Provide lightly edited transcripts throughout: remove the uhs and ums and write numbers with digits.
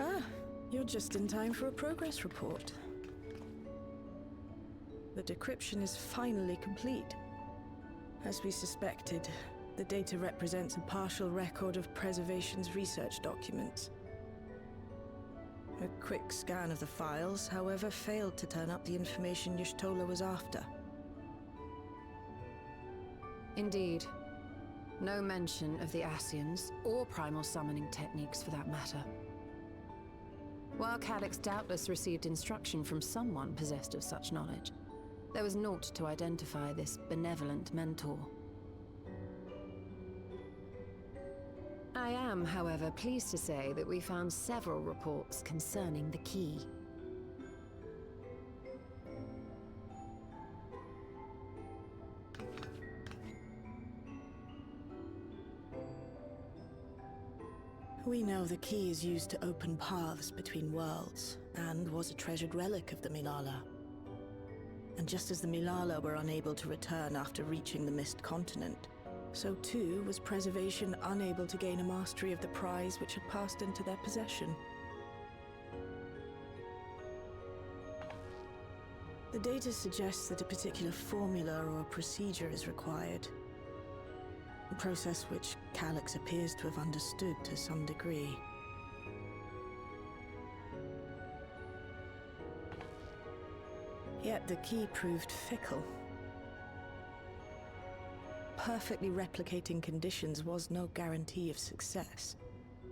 Ah, you're just in time for a progress report. The decryption is finally complete. As we suspected, the data represents a partial record of Preservation's research documents. A quick scan of the files, however, failed to turn up the information Y'shtola was after. Indeed. No mention of the Ascians, or primal summoning techniques for that matter. While Calyx doubtless received instruction from someone possessed of such knowledge, there was naught to identify this benevolent mentor. I am, however, pleased to say that we found several reports concerning the key. We know the key is used to open paths between worlds, and was a treasured relic of the Milala. And just as the Milala were unable to return after reaching the Mist Continent, so too was Preservation unable to gain a mastery of the prize which had passed into their possession. The data suggests that a particular formula or procedure is required. A process which Calyx appears to have understood to some degree. Yet the key proved fickle. Perfectly replicating conditions was no guarantee of success.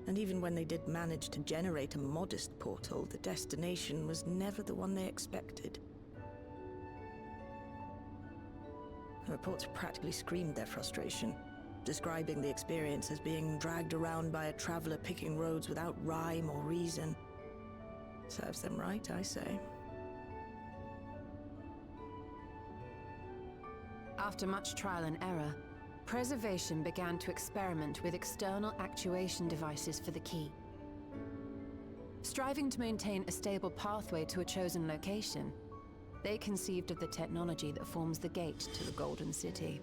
And even when they did manage to generate a modest portal, the destination was never the one they expected. The reports practically screamed their frustration, describing the experience as being dragged around by a traveler picking roads without rhyme or reason. Serves them right, I say. After much trial and error, Preservation began to experiment with external actuation devices for the key. Striving to maintain a stable pathway to a chosen location, they conceived of the technology that forms the gate to the Golden City.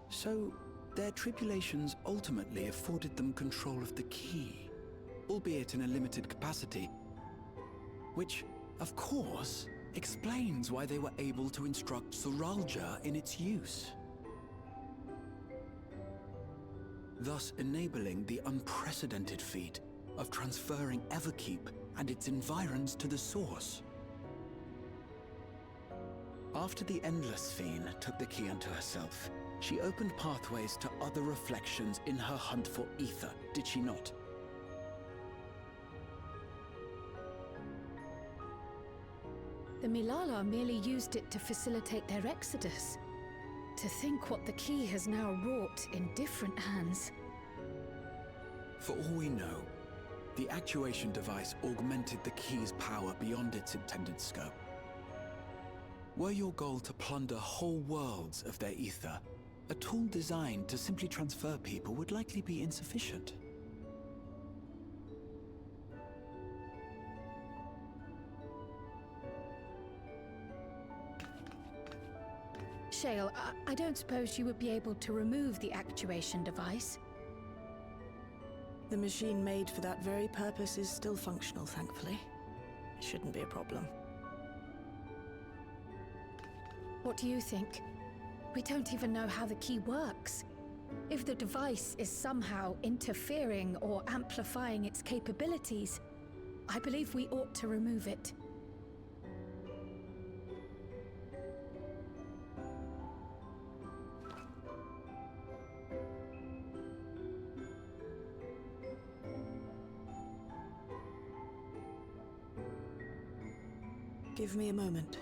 So, their tribulations ultimately afforded them control of the key, albeit in a limited capacity, which, of course, explains why they were able to instruct Suralja in its use, thus enabling the unprecedented feat of transferring Everkeep and its environs to the source. After the Endless Fiend took the key unto herself, she opened pathways to other reflections in her hunt for ether, did she not? The Milala merely used it to facilitate their exodus. To think what the key has now wrought in different hands. For all we know, the actuation device augmented the key's power beyond its intended scope. Were your goal to plunder whole worlds of their ether, a tool designed to simply transfer people would likely be insufficient. Shale, I don't suppose you would be able to remove the actuation device? The machine made for that very purpose is still functional, thankfully. It shouldn't be a problem. What do you think? We don't even know how the key works. If the device is somehow interfering or amplifying its capabilities, I believe we ought to remove it. Give me a moment.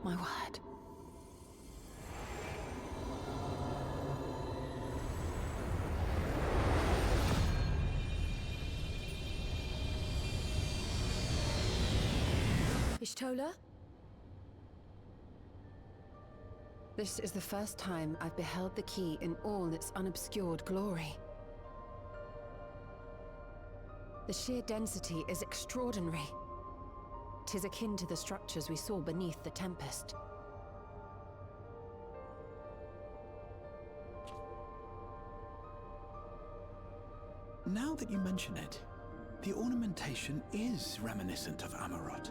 My word. Ishtola? This is the first time I've beheld the key in all its unobscured glory. The sheer density is extraordinary. 'Tis akin to the structures we saw beneath the Tempest. Now that you mention it, the ornamentation is reminiscent of Amarot.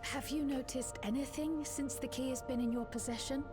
Have you noticed anything since the key has been in your possession?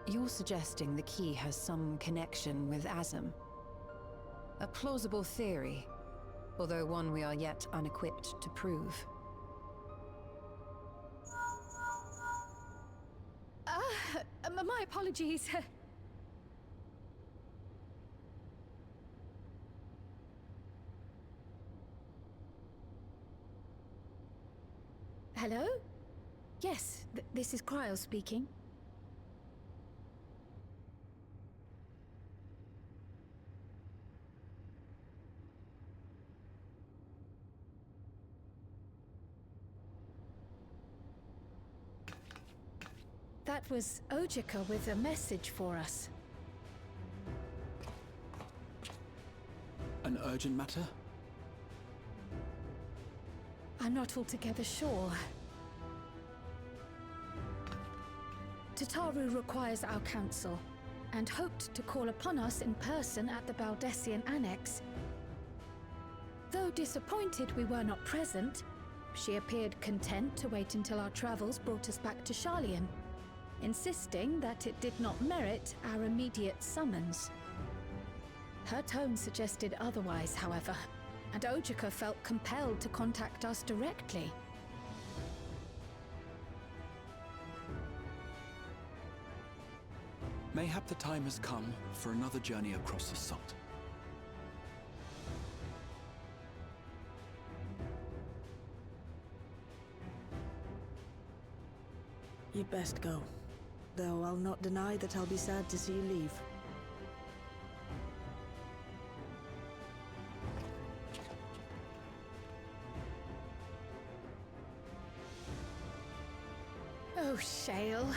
You're suggesting the key has some connection with Azam. A plausible theory, although one we are yet unequipped to prove. My apologies. Hello? Yes, this is Cryo speaking. That was Ojika with a message for us. An urgent matter? I'm not altogether sure. Tataru requires our counsel, and hoped to call upon us in person at the Baldessian Annex. Though disappointed we were not present, she appeared content to wait until our travels brought us back to Sharlayan, insisting that it did not merit our immediate summons. Her tone suggested otherwise, however, and Ojika felt compelled to contact us directly. Mayhap the time has come for another journey across the salt. You'd best go. Though I'll not deny that I'll be sad to see you leave. Oh, Shale.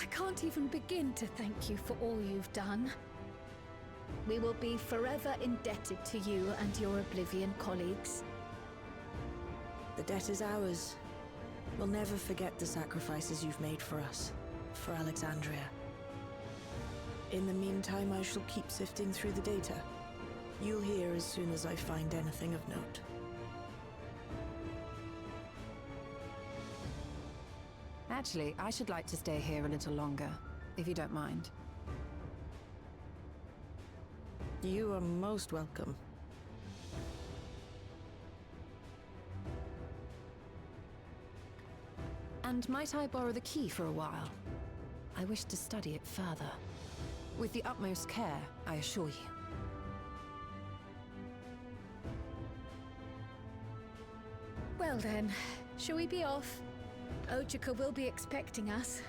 I can't even begin to thank you for all you've done. We will be forever indebted to you and your Oblivion colleagues. The debt is ours. We'll never forget the sacrifices you've made for us, for Alexandria. In the meantime, I shall keep sifting through the data. You'll hear as soon as I find anything of note. Actually, I should like to stay here a little longer, if you don't mind. You are most welcome. And might I borrow the key for a while? I wish to study it further. With the utmost care, I assure you. Well then, shall we be off? Ochika will be expecting us.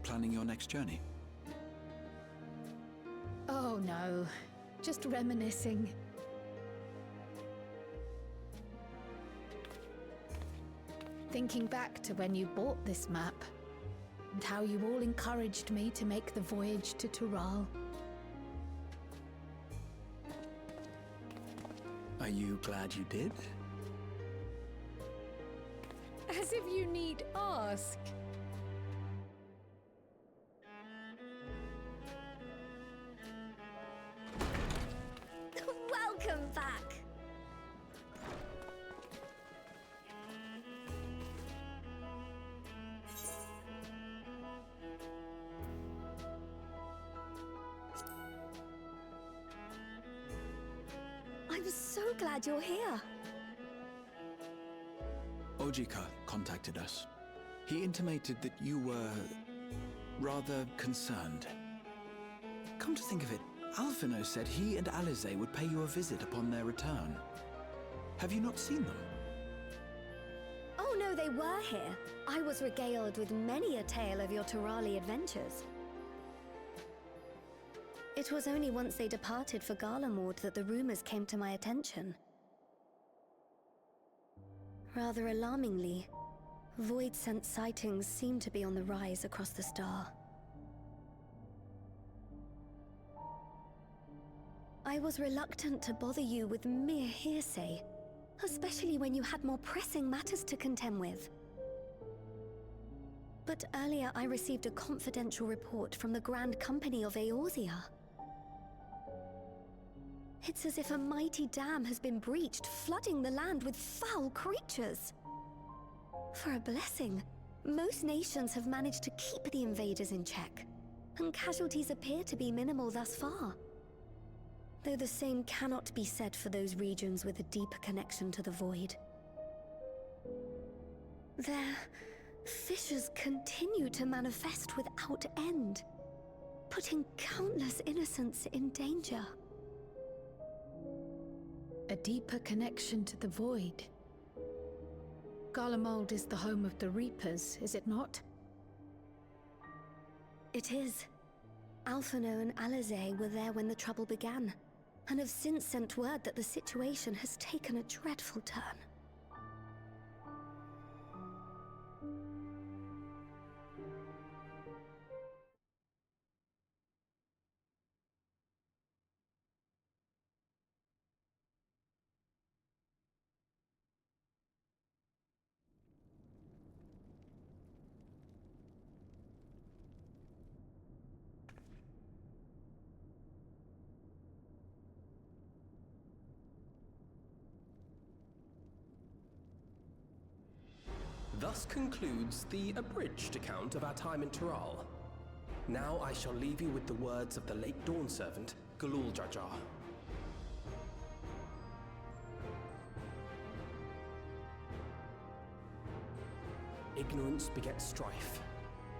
Planning your next journey? Oh no, just reminiscing. Thinking back to when you bought this map, and how you all encouraged me to make the voyage to Tural. Are you glad you did? As if you need ask. Welcome back. I'm so glad you're here. Ojika contacted us. He intimated that you were rather concerned. Come to think of it, Alphino said he and Alize would pay you a visit upon their return. Have you not seen them? Oh no, they were here. I was regaled with many a tale of your Turali adventures. It was only once they departed for Garlemord that the rumors came to my attention. Rather alarmingly, void-sent sightings seem to be on the rise across the star. I was reluctant to bother you with mere hearsay, especially when you had more pressing matters to contend with. But earlier I received a confidential report from the Grand Company of Eorzea. It's as if a mighty dam has been breached, flooding the land with foul creatures. For a blessing, most nations have managed to keep the invaders in check, and casualties appear to be minimal thus far. Though the same cannot be said for those regions with a deeper connection to the void. Their fissures continue to manifest without end, putting countless innocents in danger. A deeper connection to the void. Garlemald is the home of the Reapers, is it not? It is. Alphino and Alize were there when the trouble began, and have since sent word that the situation has taken a dreadful turn. Thus concludes the abridged account of our time in Tural. Now I shall leave you with the words of the late Dawn servant, Galul Jajar. Ignorance begets strife.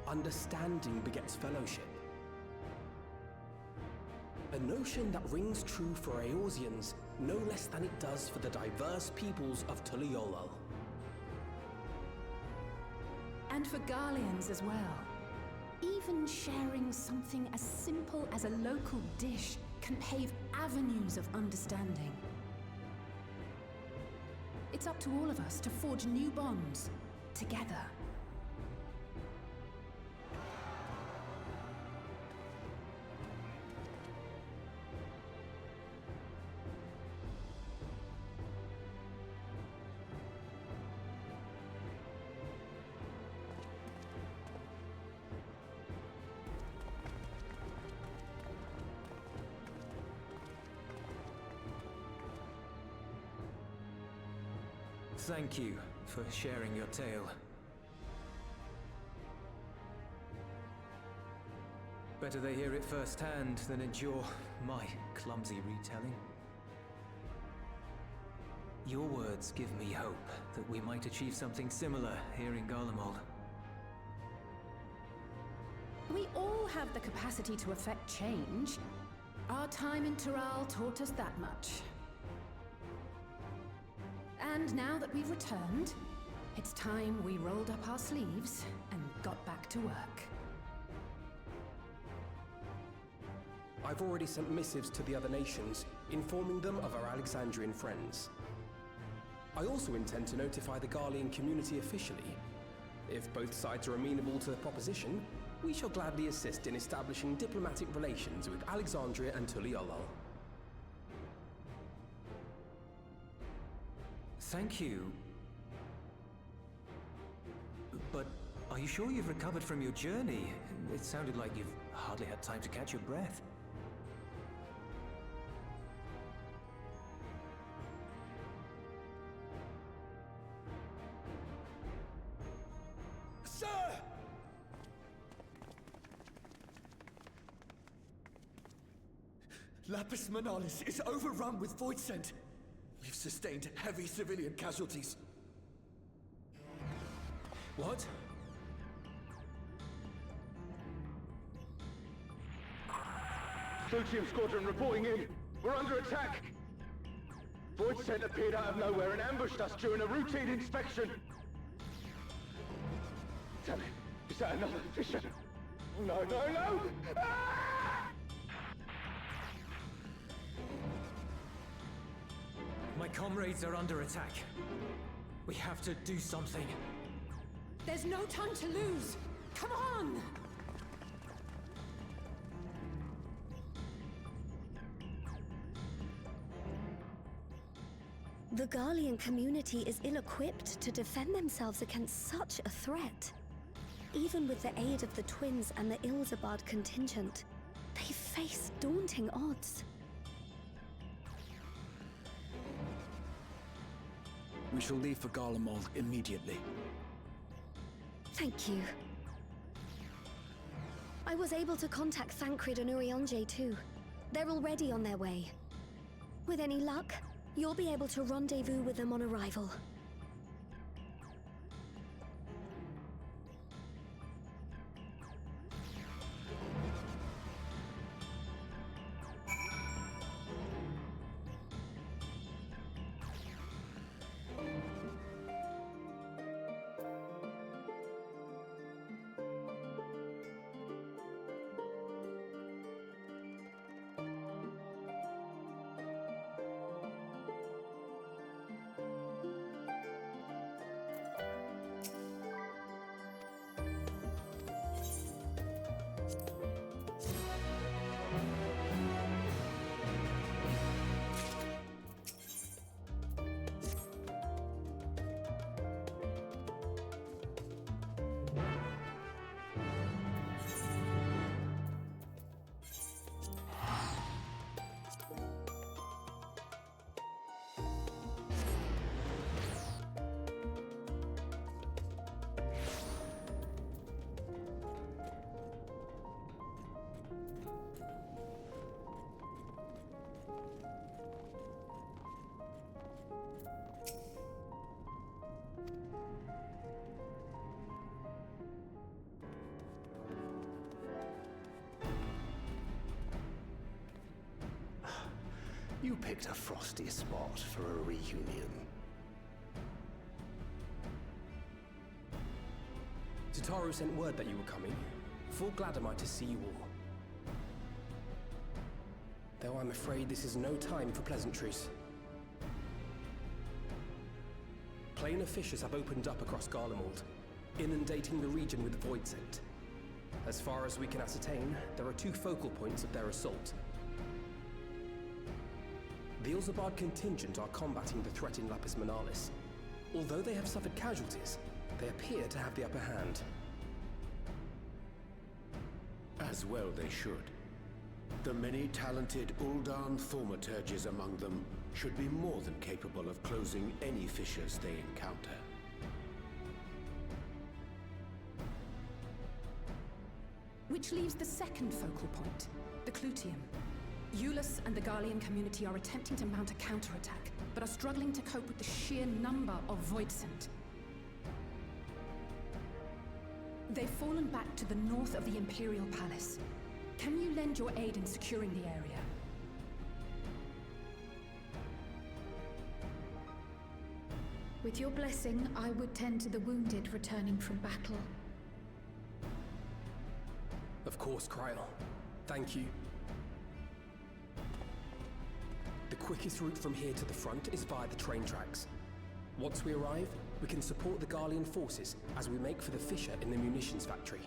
Understanding begets fellowship. A notion that rings true for Eorzeans no less than it does for the diverse peoples of Tuliolal. And for Garleans as well. Even sharing something as simple as a local dish can pave avenues of understanding. It's up to all of us to forge new bonds, together. Thank you for sharing your tale. Better they hear it firsthand than endure my clumsy retelling. Your words give me hope that we might achieve something similar here in Garlemald. We all have the capacity to affect change. Our time in Tural taught us that much. And now that we've returned, it's time we rolled up our sleeves and got back to work. I've already sent missives to the other nations, informing them of our Alexandrian friends. I also intend to notify the Garlean community officially. If both sides are amenable to the proposition, we shall gladly assist in establishing diplomatic relations with Alexandria and Tuliolal. Thank you. But are you sure you've recovered from your journey? It sounded like you've hardly had time to catch your breath. Sir! Lapis Manalis is overrun with void scent. sustained heavy civilian casualties. What? Plutium Squadron reporting in. We're under attack. Void Scent appeared out of nowhere and ambushed us during a routine inspection. Damn it. Is that another Fisher? No, no, no! Ah! My comrades are under attack. We have to do something. There's no time to lose! Come on! The Garlean community is ill-equipped to defend themselves against such a threat. Even with the aid of the twins and the Ilzabard contingent, they face daunting odds. We shall leave for Garlemald immediately. Thank you. I was able to contact Thancred and Urianger too. They're already on their way. With any luck, you'll be able to rendezvous with them on arrival. You picked a frosty spot for a reunion. Tataru sent word that you were coming. Full glad am I to see you all. Though I'm afraid this is no time for pleasantries. Planar fissures have opened up across Garlemald, inundating the region with void scent. As far as we can ascertain, there are two focal points of their assault. The Ilzabard contingent are combating the threat in Lapis Manalis. Although they have suffered casualties, they appear to have the upper hand. As well they should. The many talented Uldan thaumaturges among them should be more than capable of closing any fissures they encounter. Which leaves the second focal point, the Clutium. Eulus and the Garlean community are attempting to mount a counterattack, but are struggling to cope with the sheer number of void scent. They've fallen back to the north of the Imperial Palace. Can you lend your aid in securing the area? With your blessing, I would tend to the wounded returning from battle. Of course, Kryl. Thank you. The quickest route from here to the front is via the train tracks. Once we arrive, we can support the Garlean forces as we make for the fissure in the munitions factory.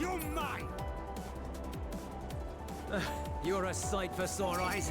You're mine! You're a sight for sore eyes.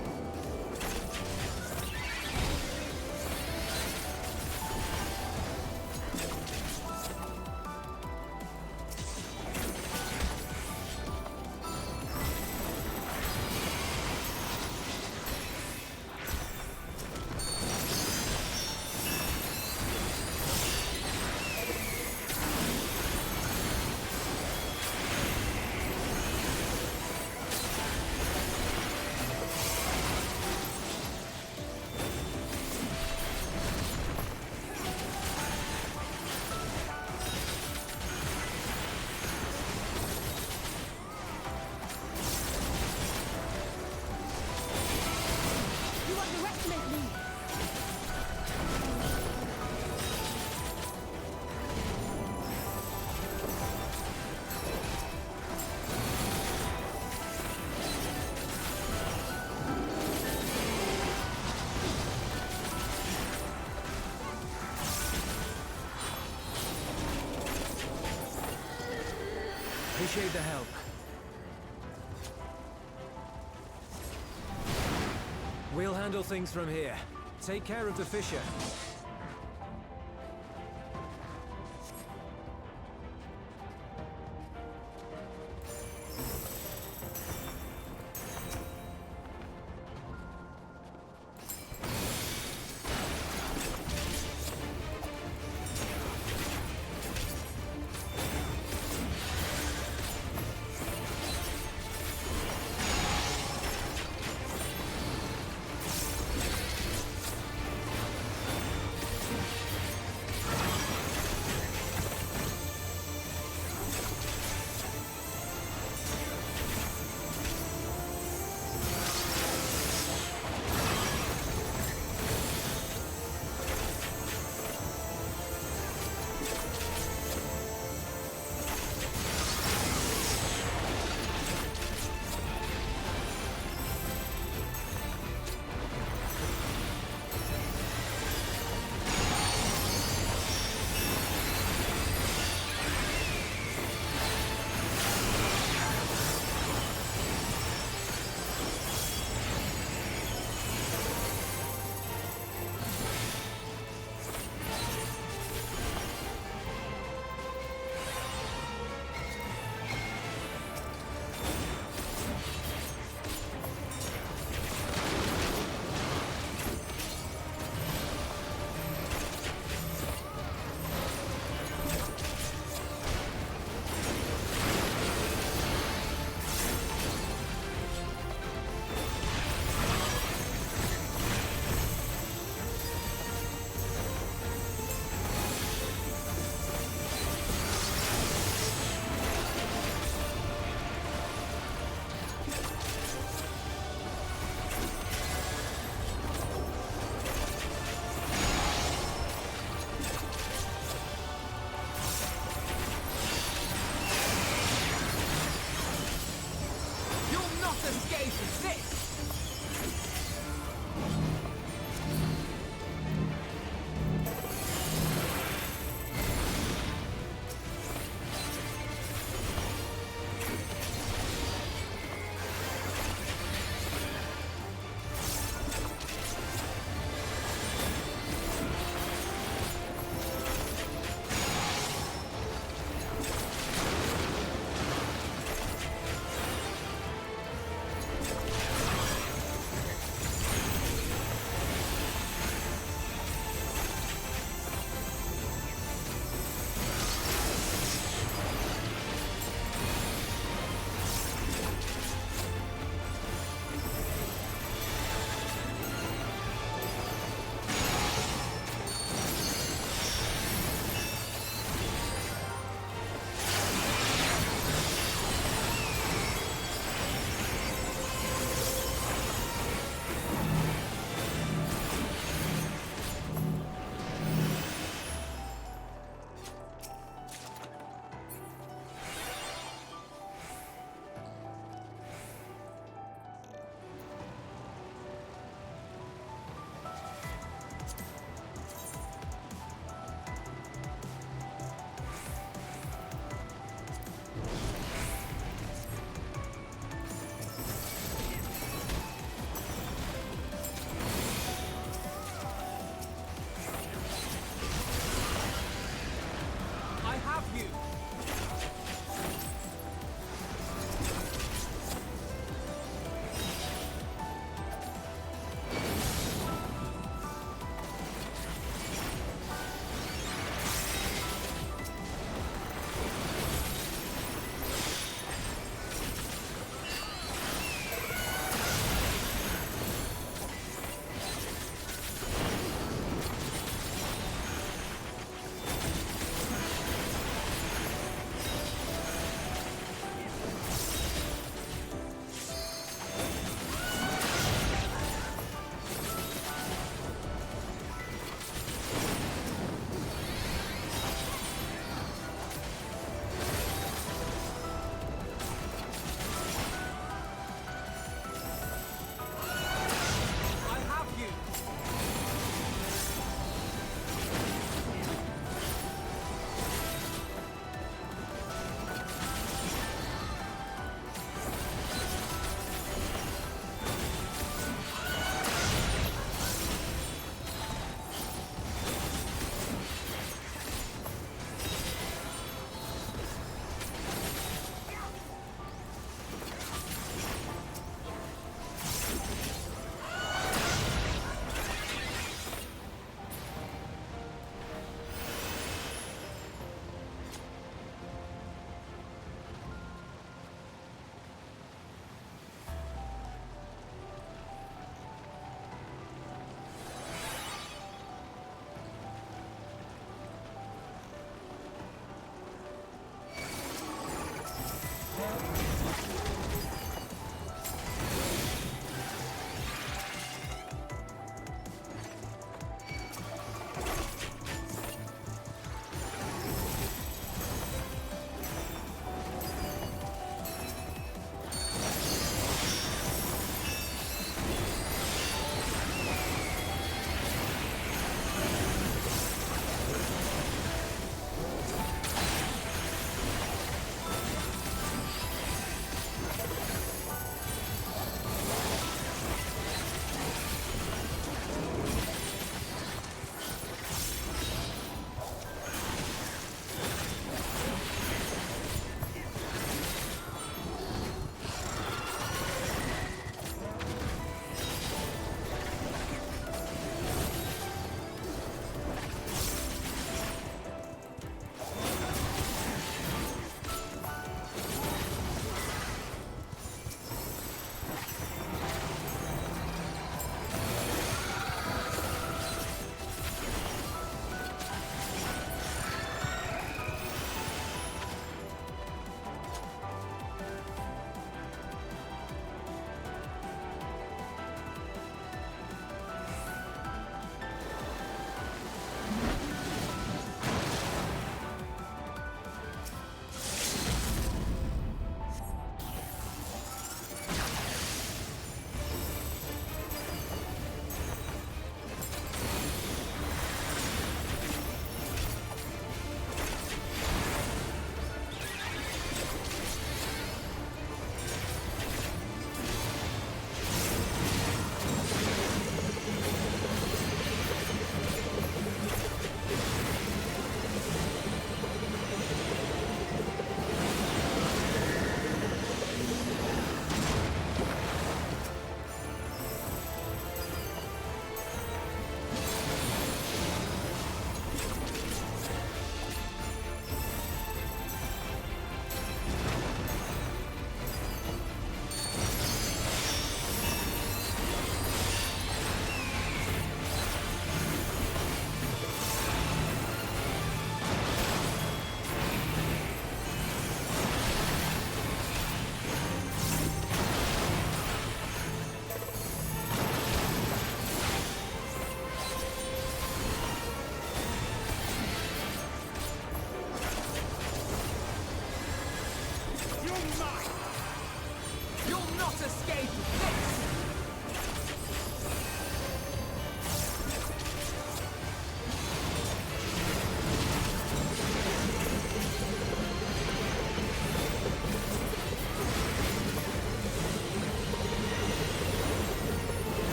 Appreciate the help. We'll handle things from here. Take care of the fissure. have you!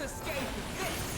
escape this!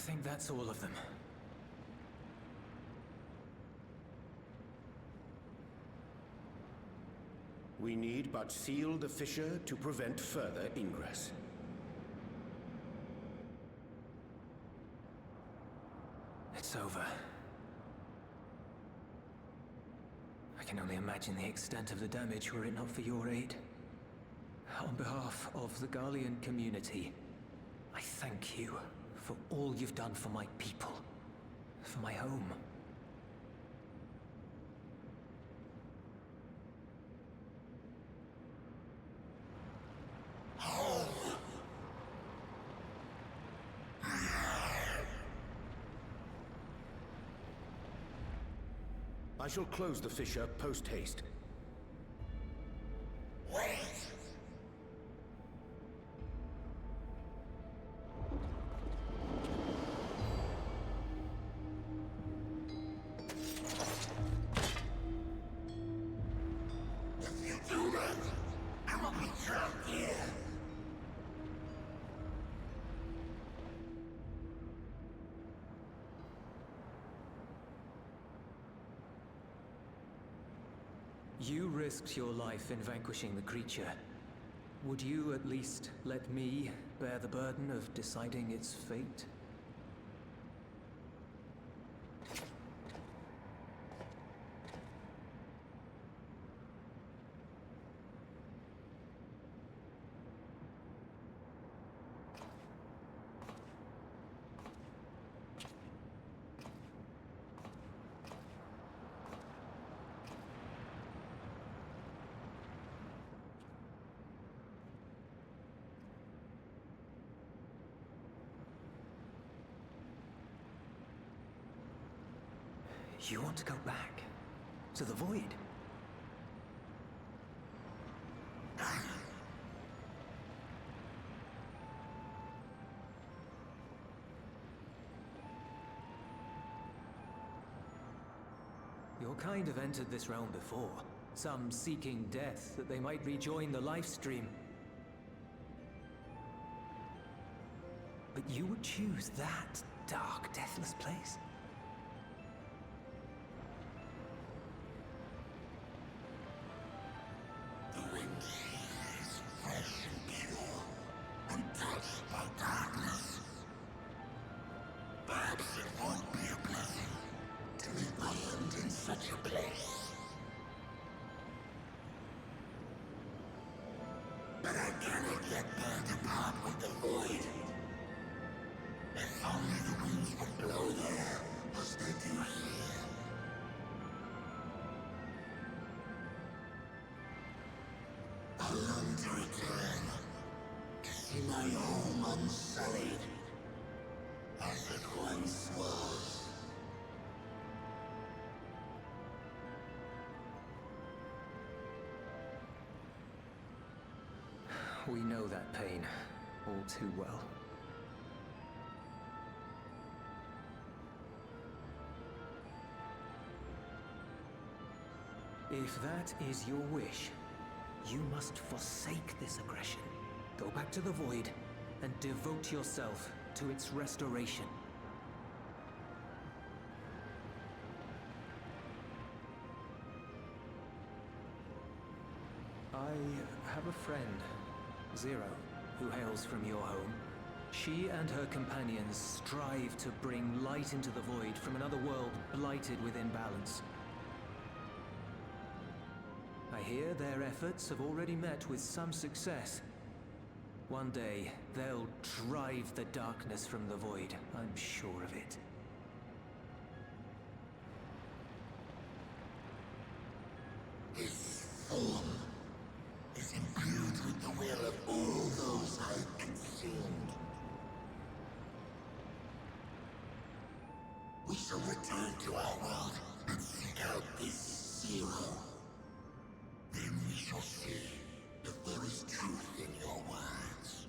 think that's all of them. We need but seal the fissure to prevent further ingress. It's over. I can only imagine the extent of the damage were it not for your aid. On behalf of the Garlean community, I thank you for all you've done for my people, for my home. I shall close the fissure post-haste. You risked your life in vanquishing the creature. Would you at least let me bear the burden of deciding its fate? You want to go back? To the Void? Your kind have entered this realm before. Some seeking death that they might rejoin the life stream. But you would choose that dark, deathless place? We know that pain all too well. If that is your wish, you must forsake this aggression. Go back to the Void and devote yourself to its restoration. I have a friend, Zero, who hails from your home. She and her companions strive to bring light into the Void from another world blighted with imbalance. I hear their efforts have already met with some success. One day, they'll drive the darkness from the Void, I'm sure of it. This form is imbued with the will of all those I consumed. We shall return to our world and seek out this Zero. Then we shall see if there is truth in your words.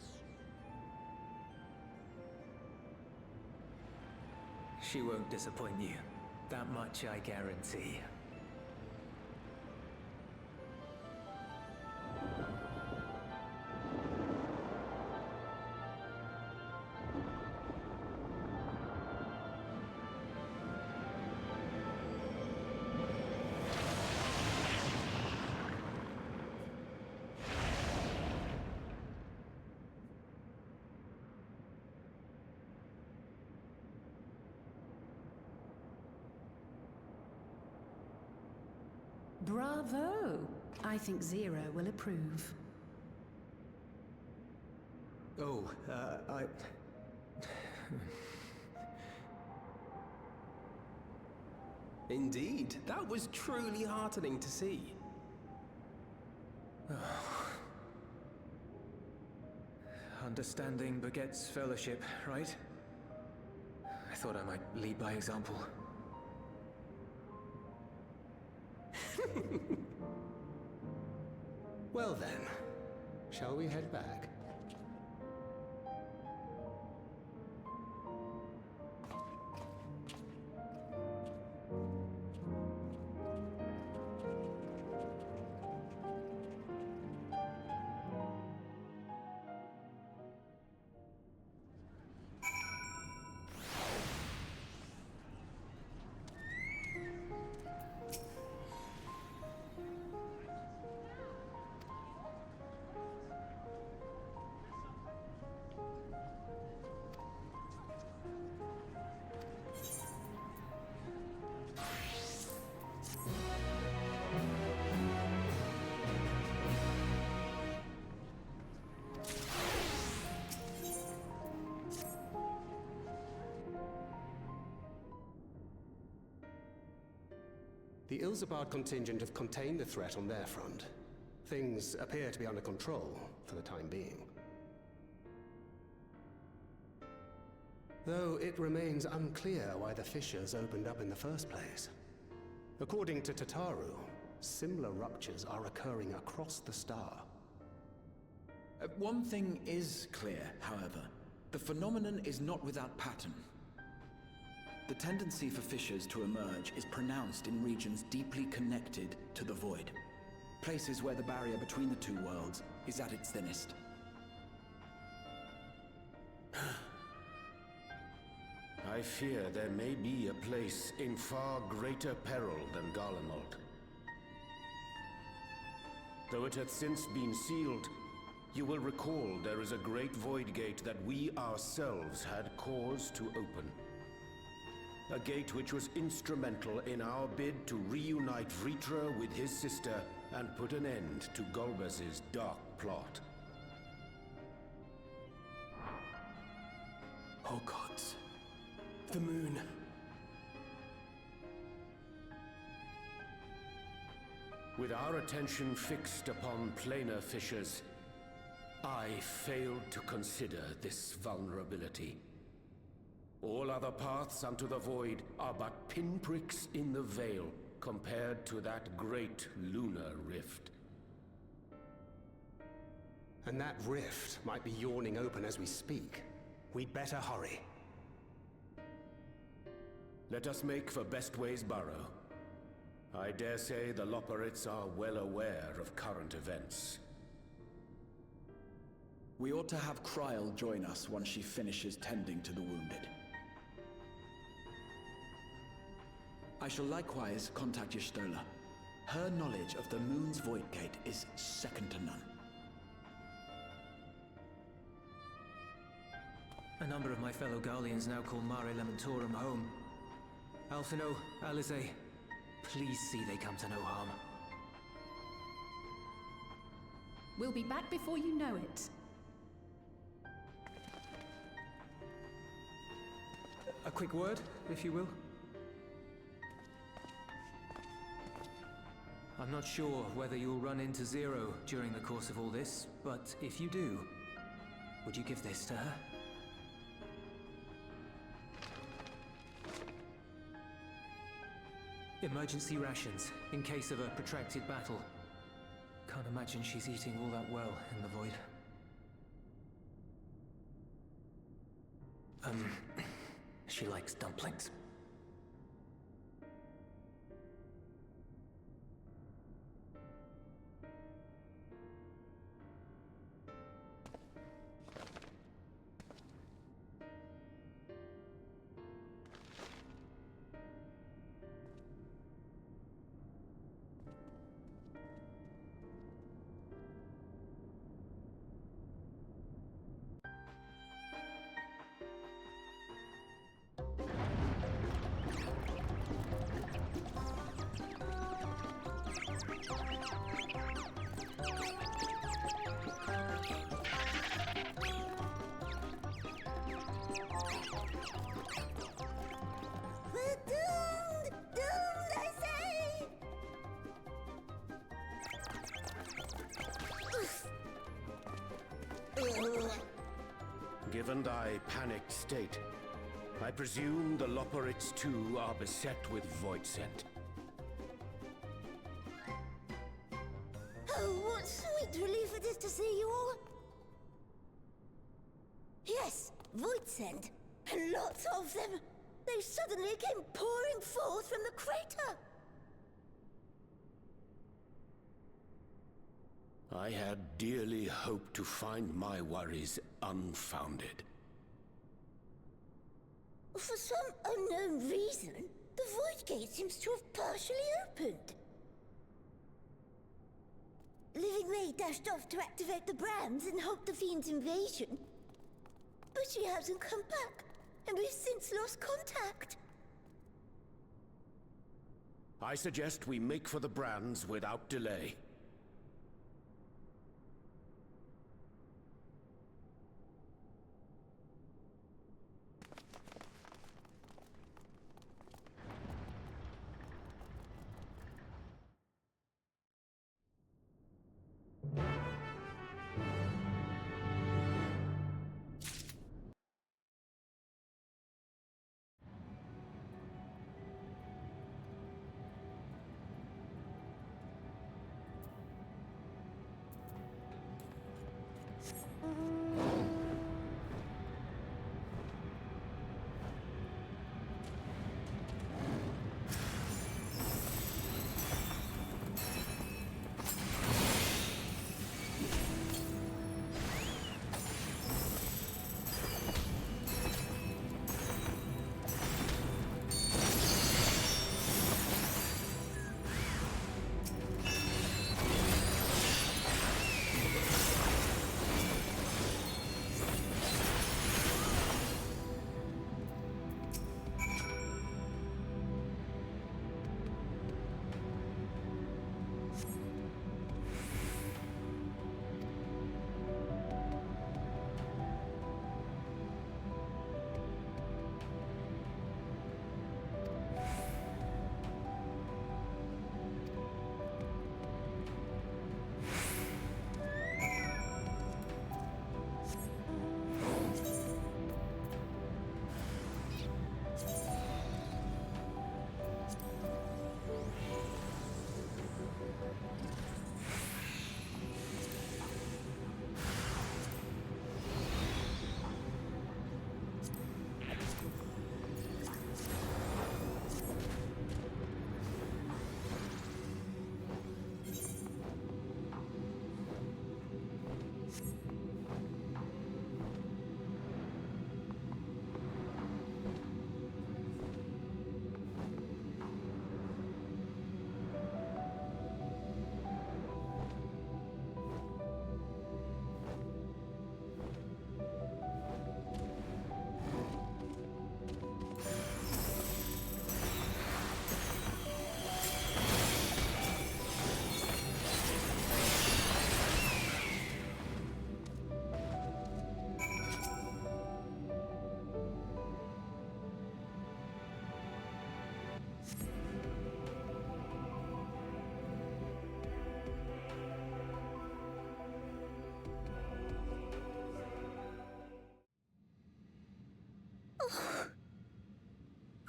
She won't disappoint you. That much I guarantee. Bravo! I think Zero will approve. Oh, Indeed, that was truly heartening to see. Understanding begets fellowship, right? I thought I might lead by example. Well then, shall we head back? The Ilzabard contingent have contained the threat on their front. Things appear to be under control, for the time being. Though it remains unclear why the fissures opened up in the first place. According to Tataru, similar ruptures are occurring across the star. One thing is clear, however. The phenomenon is not without pattern. The tendency for fissures to emerge is pronounced in regions deeply connected to the void. Places where the barrier between the two worlds is at its thinnest. I fear there may be a place in far greater peril than Garlemald. Though it hath since been sealed, you will recall there is a great void gate that we ourselves had cause to open. A gate which was instrumental in our bid to reunite Vritra with his sister and put an end to Golbez's dark plot. Oh gods. The moon. With our attention fixed upon planar fissures, I failed to consider this vulnerability. All other paths unto the void are but pinpricks in the veil compared to that great lunar rift. And that rift might be yawning open as we speak. We'd better hurry. Let us make for Bestway's burrow. I dare say the Loporrits are well aware of current events. We ought to have Kryl join us once she finishes tending to the wounded. I shall likewise contact Y'shtola. Her knowledge of the moon's void gate is second to none. A number of my fellow Garleans now call Mare Lamentorum home. Alphino, Alize, please see they come to no harm. We'll be back before you know it. A quick word, if you will. I'm not sure whether you'll run into Zero during the course of all this, but if you do, would you give this to her? Emergency rations, in case of a protracted battle. Can't imagine she's eating all that well in the void. She likes dumplings. Given thy panicked state, I presume the Loporrits too are beset with void scent. Oh, what sweet relief it is to see you all! Yes, void scent. And lots of them. They suddenly came pouring forth from the crater. I had dearly hoped to find my worries unfounded. For some unknown reason, the Void Gate seems to have partially opened. Living May dashed off to activate the brands and halt the Fiend's invasion. But she hasn't come back, and we've since lost contact. I suggest we make for the brands without delay.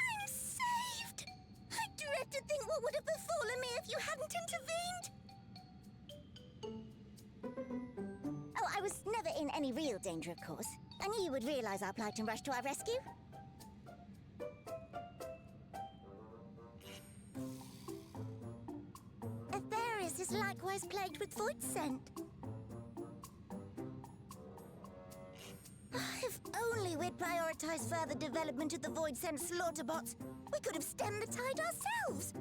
I'm saved! I dread to think what would have befallen me if you hadn't intervened! Oh, I was never in any real danger, of course. I knew you would realize our plight and rush to our rescue. Atheris is likewise plagued with void scent. If only we'd prioritized further development of the Void Scent slaughter bots, we could have stemmed the tide ourselves.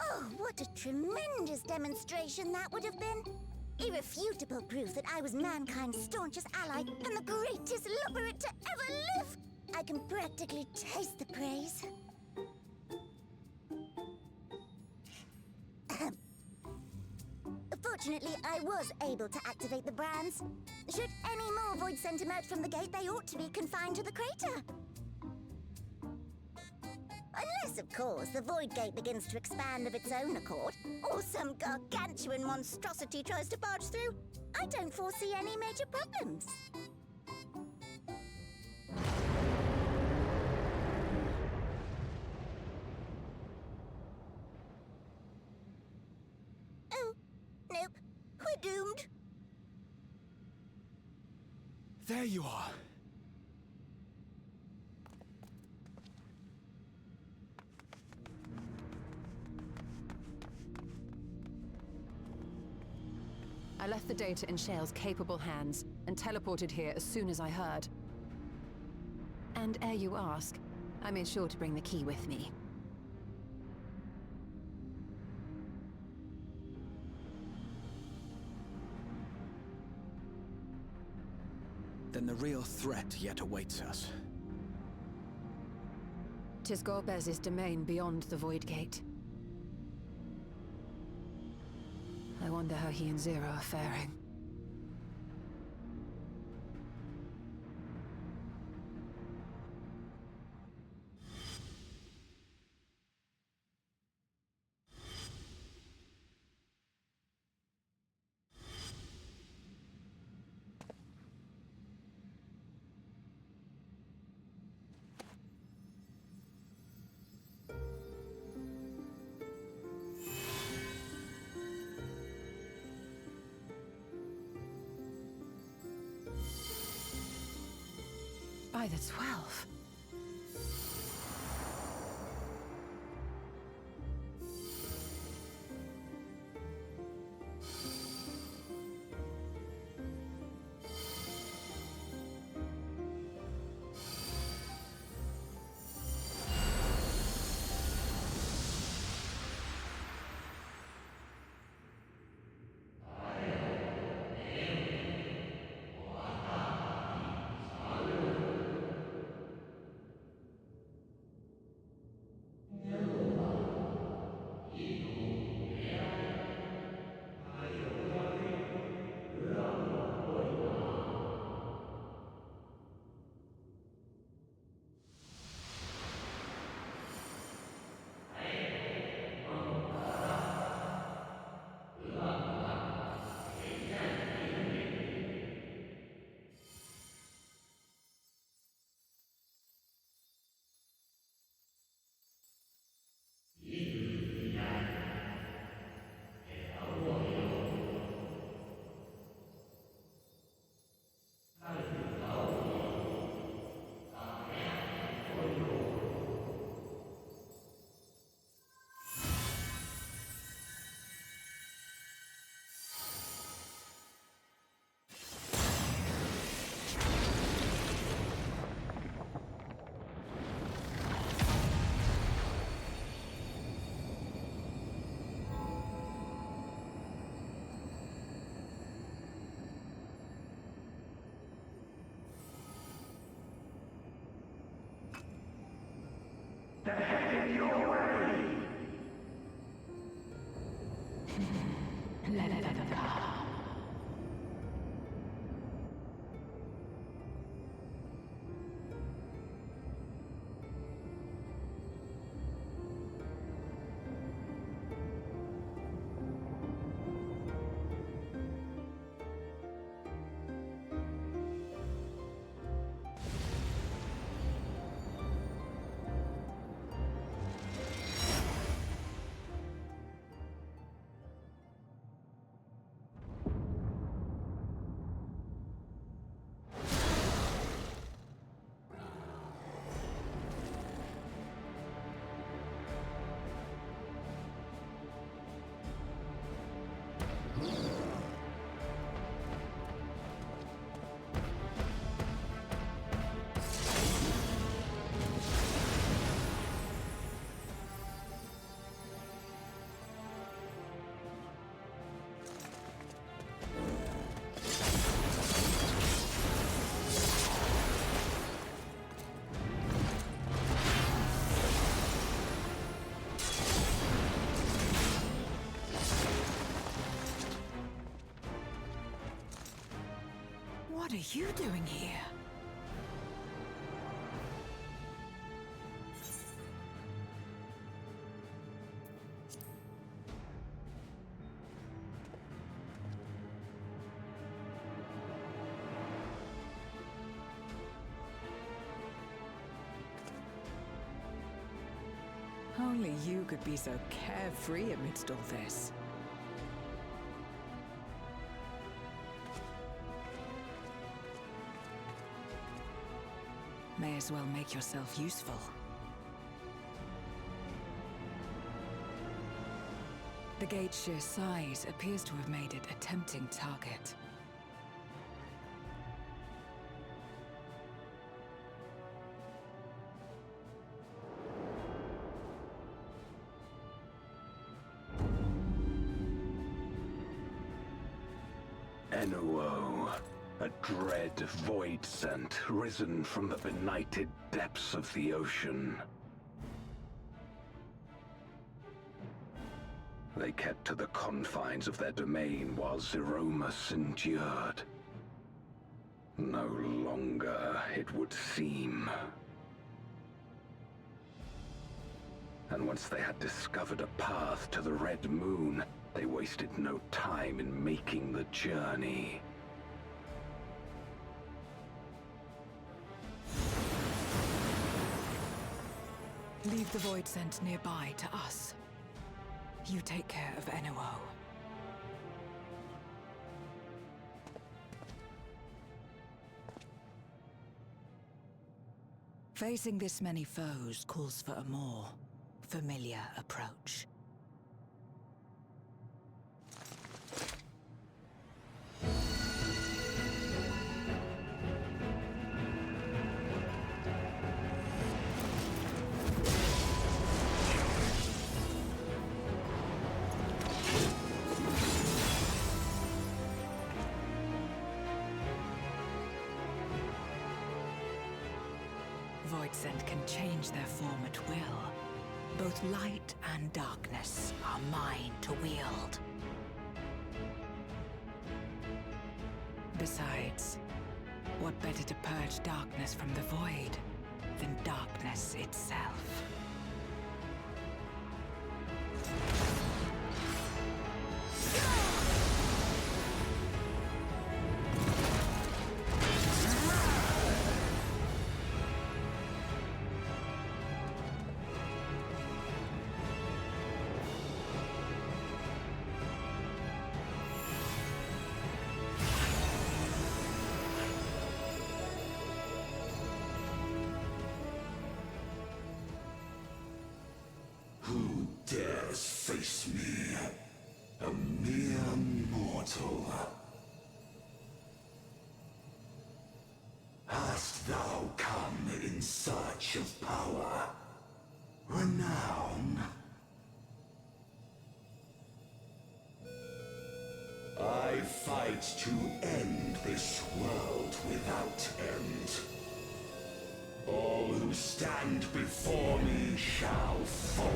Oh, what a tremendous demonstration that would have been. Irrefutable proof that I was mankind's staunchest ally and the greatest Loporrit to ever live. I can practically taste the praise. Fortunately, I was able to activate the brands. Should any more Void Scent emerge from the gate, they ought to be confined to the crater. Unless, of course, the Void Gate begins to expand of its own accord, or some gargantuan monstrosity tries to barge through, I don't foresee any major problems. Oh, nope. We're doomed. There you are. I left the data in Shale's capable hands and teleported here as soon as I heard. And ere you ask, I made sure to bring the key with me. Then the real threat yet awaits us. 'Tis Golbez's domain beyond the Void Gate. I wonder how he and Zero are faring. By the 12. They're headed your way! Let them come. What are you doing here? Only you could be so carefree amidst all this. May as well make yourself useful. The gate's sheer size appears to have made it a tempting target. A dread void scent risen from the benighted depths of the ocean. They kept to the confines of their domain while Zeromus endured. No longer, it would seem. And once they had discovered a path to the Red Moon, they wasted no time in making the journey. Leave the void scent nearby to us. You take care of NOO. Facing this many foes calls for a more familiar approach. Voidsent can change their form at will. Both light and darkness are mine to wield. Besides, what better to purge darkness from the void than darkness itself? Who dares face me? A mere mortal. Hast thou come in search of power? Renown? I fight to end this world without end. All who stand before me shall fall.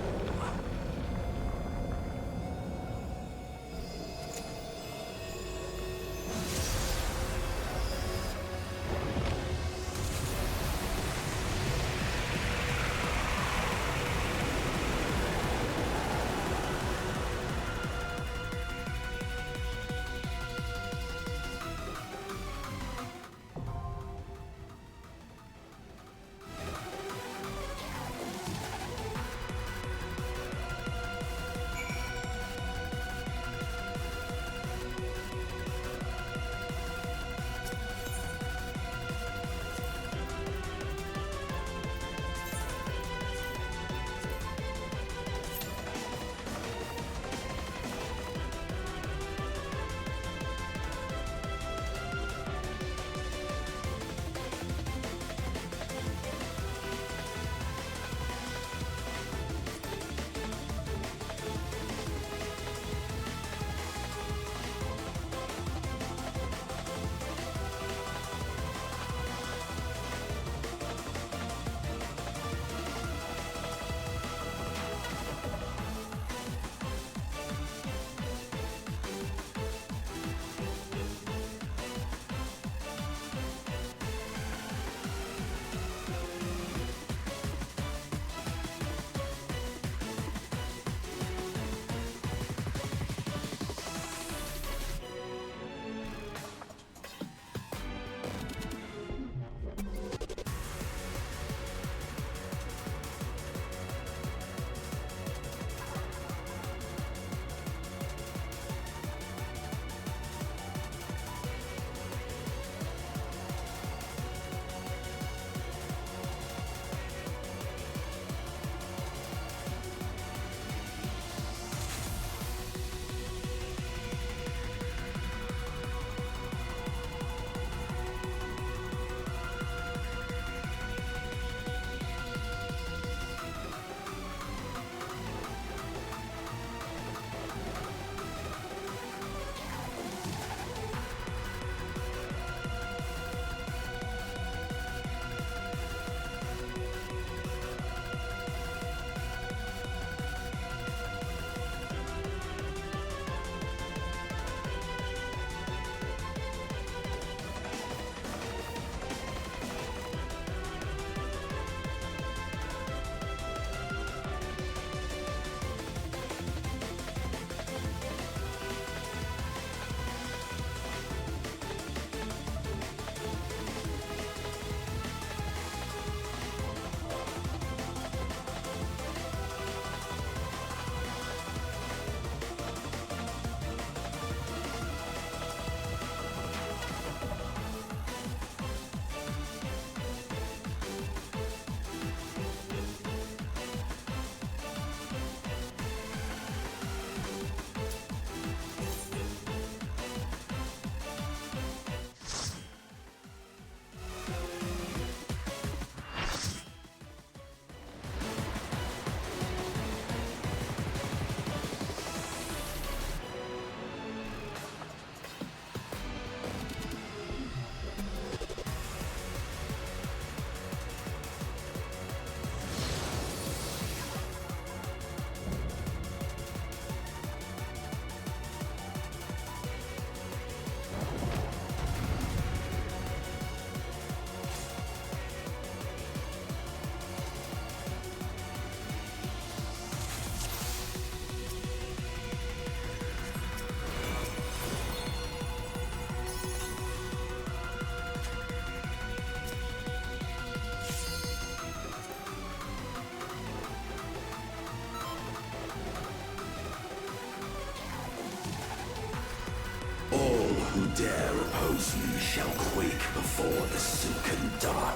shall quake before the silken dark.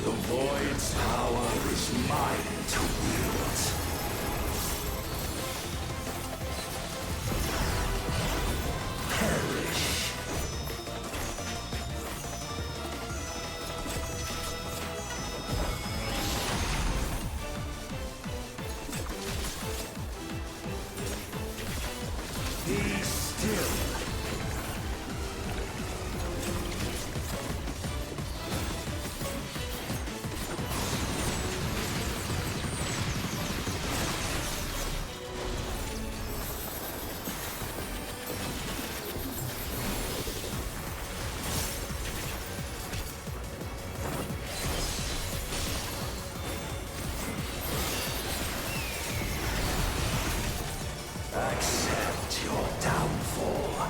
The Void's power is mine to wield. Perish. Be still. Accept your downfall.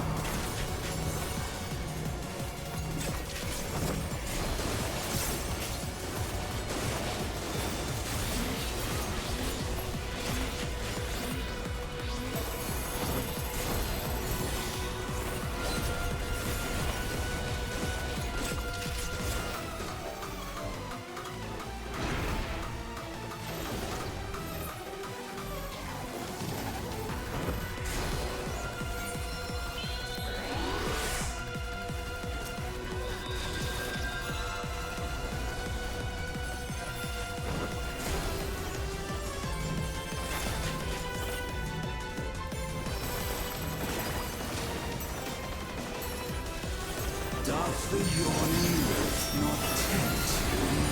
Doth the yawning earth not tempt you?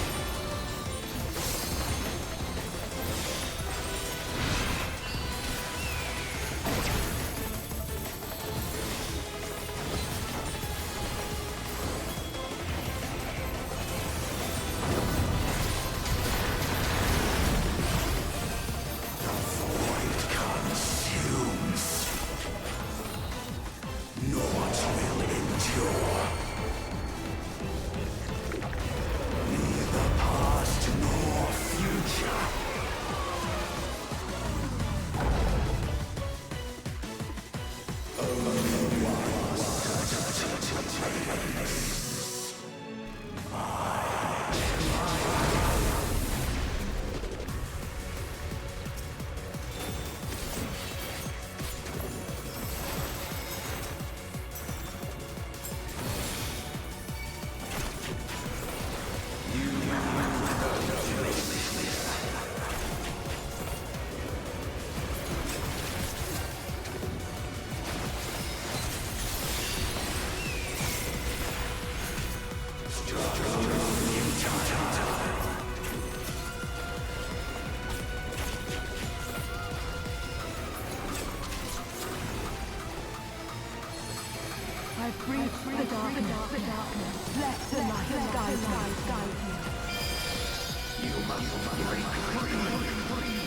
The void consumes. Naught will endure. Neither past nor future. Only one I breathe the darkness. Let the light guide me. you must break free.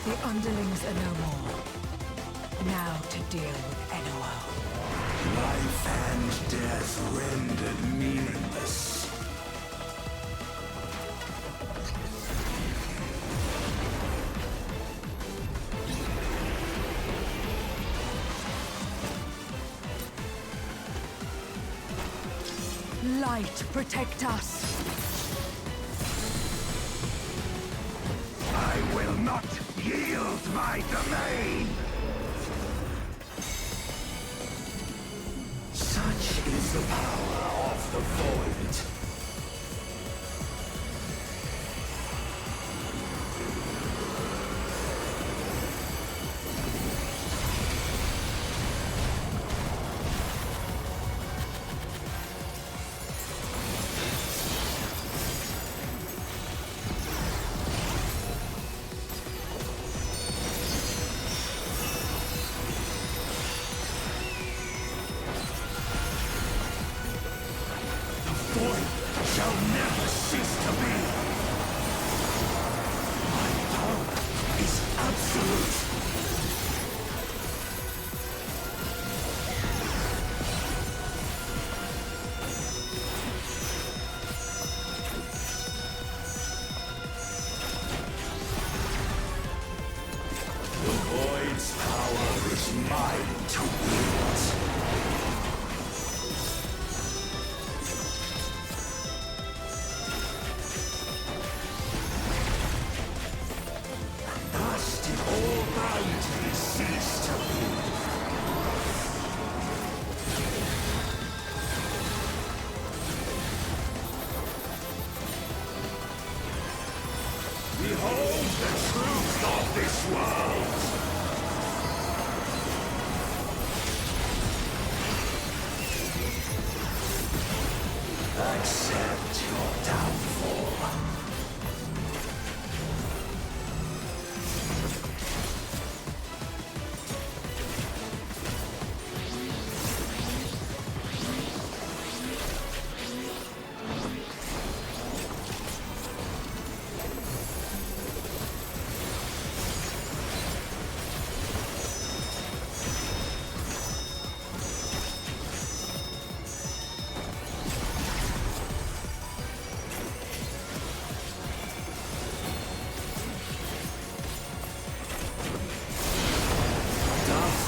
The underlings are no more. Now to deal with NOO. Life and death rendered meaningless. Light, protect us. I will not yield my domain! Such is the power of the Void.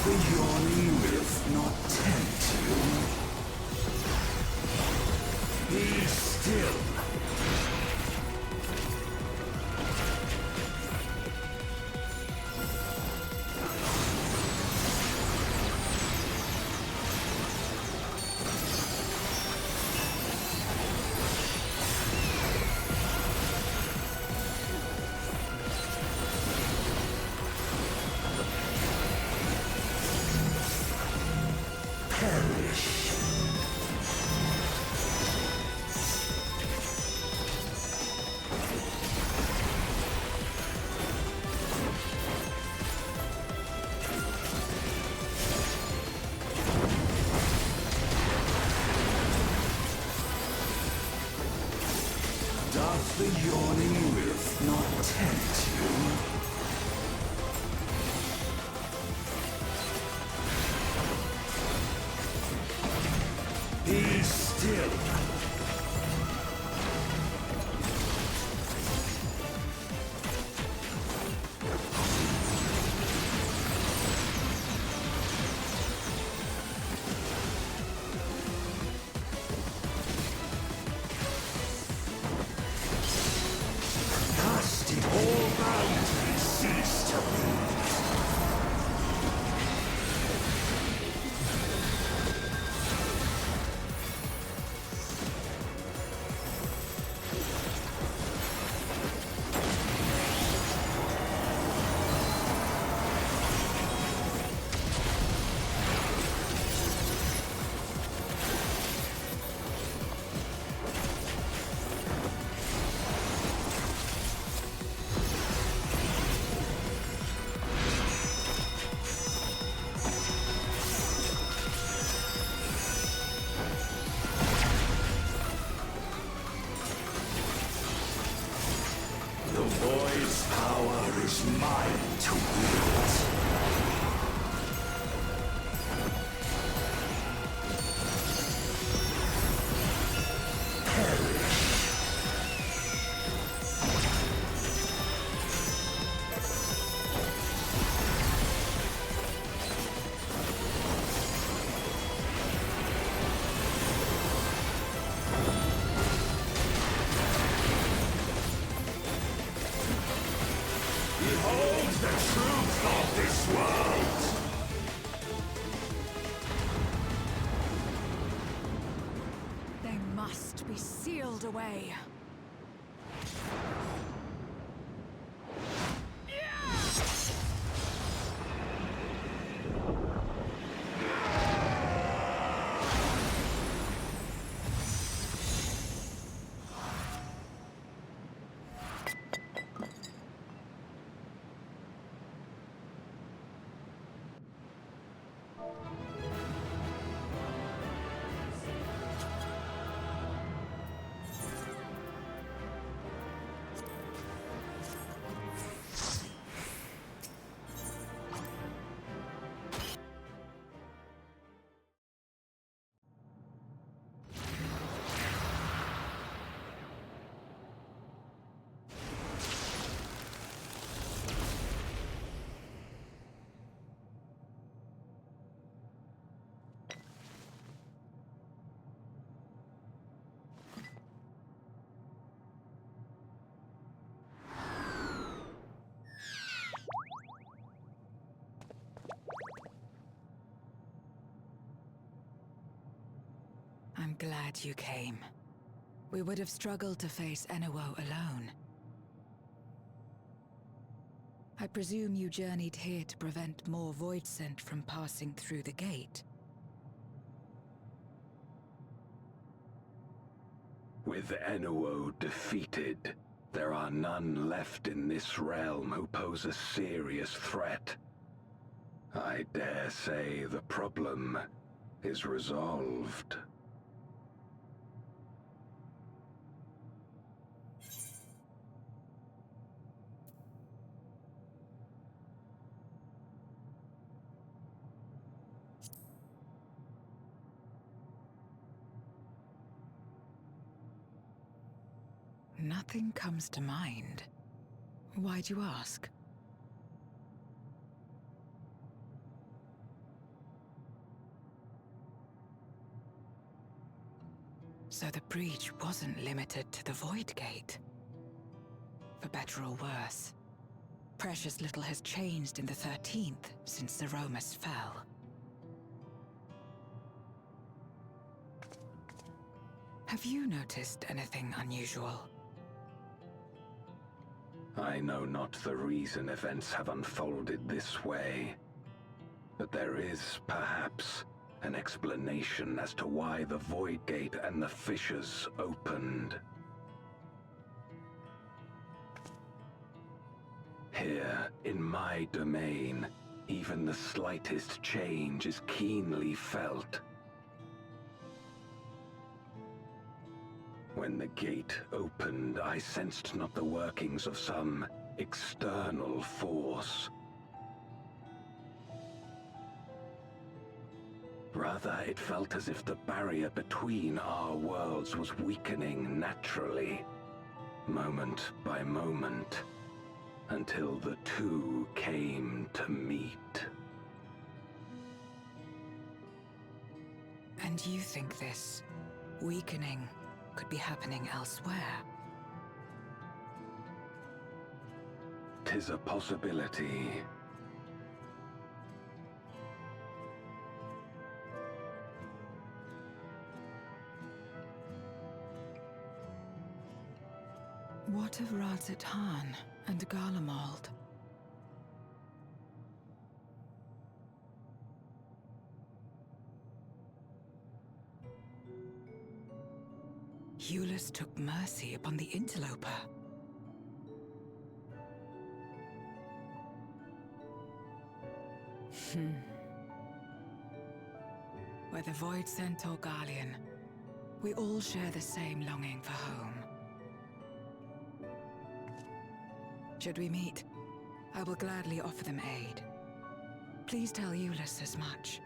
the yawning rift not tempt you? Be still. Doth the yawning rift not tempt you? Be still. The void's power is mine to wield. Behold the truth of this world! They must be sealed away. I'm glad you came. We would have struggled to face Enuo alone. I presume you journeyed here to prevent more Void Scent from passing through the gate. With Enuo defeated, there are none left in this realm who pose a serious threat. I dare say the problem is resolved. Nothing comes to mind. Why'd you ask? So the breach wasn't limited to the Void Gate. For better or worse, precious little has changed in the 13th since the Romus fell. Have you noticed anything unusual? I know not the reason events have unfolded this way, but there is, perhaps, an explanation as to why the Void Gate and the fissures opened. Here, in my domain, even the slightest change is keenly felt. When the gate opened, I sensed not the workings of some external force. Rather, it felt as if the barrier between our worlds was weakening naturally, moment by moment, until the two came to meet. And you think this weakening could be happening elsewhere? 'Tis a possibility. What of Radzit-Han and Garlemald? Eulus took mercy upon the interloper. Whether Void Sent or Garlean, we all share the same longing for home. Should we meet, I will gladly offer them aid. Please tell Eulus as much.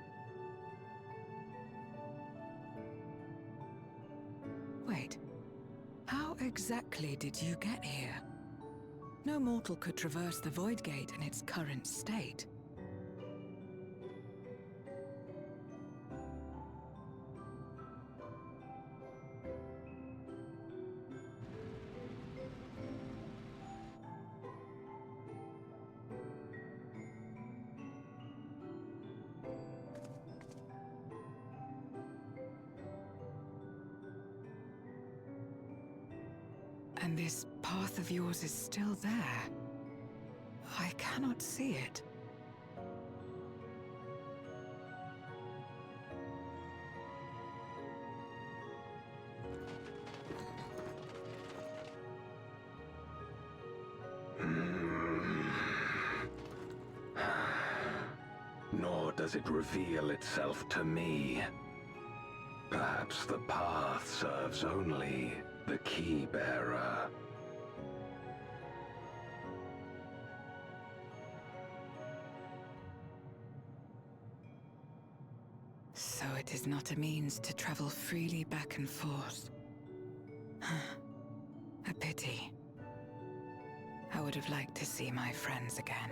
Wait, how exactly did you get here? No mortal could traverse the Void Gate in its current state. And this path of yours is still there. I cannot see it. Nor does it reveal itself to me. Perhaps the path serves only the key bearer. So it is not a means to travel freely back and forth. A pity. I would have liked to see my friends again.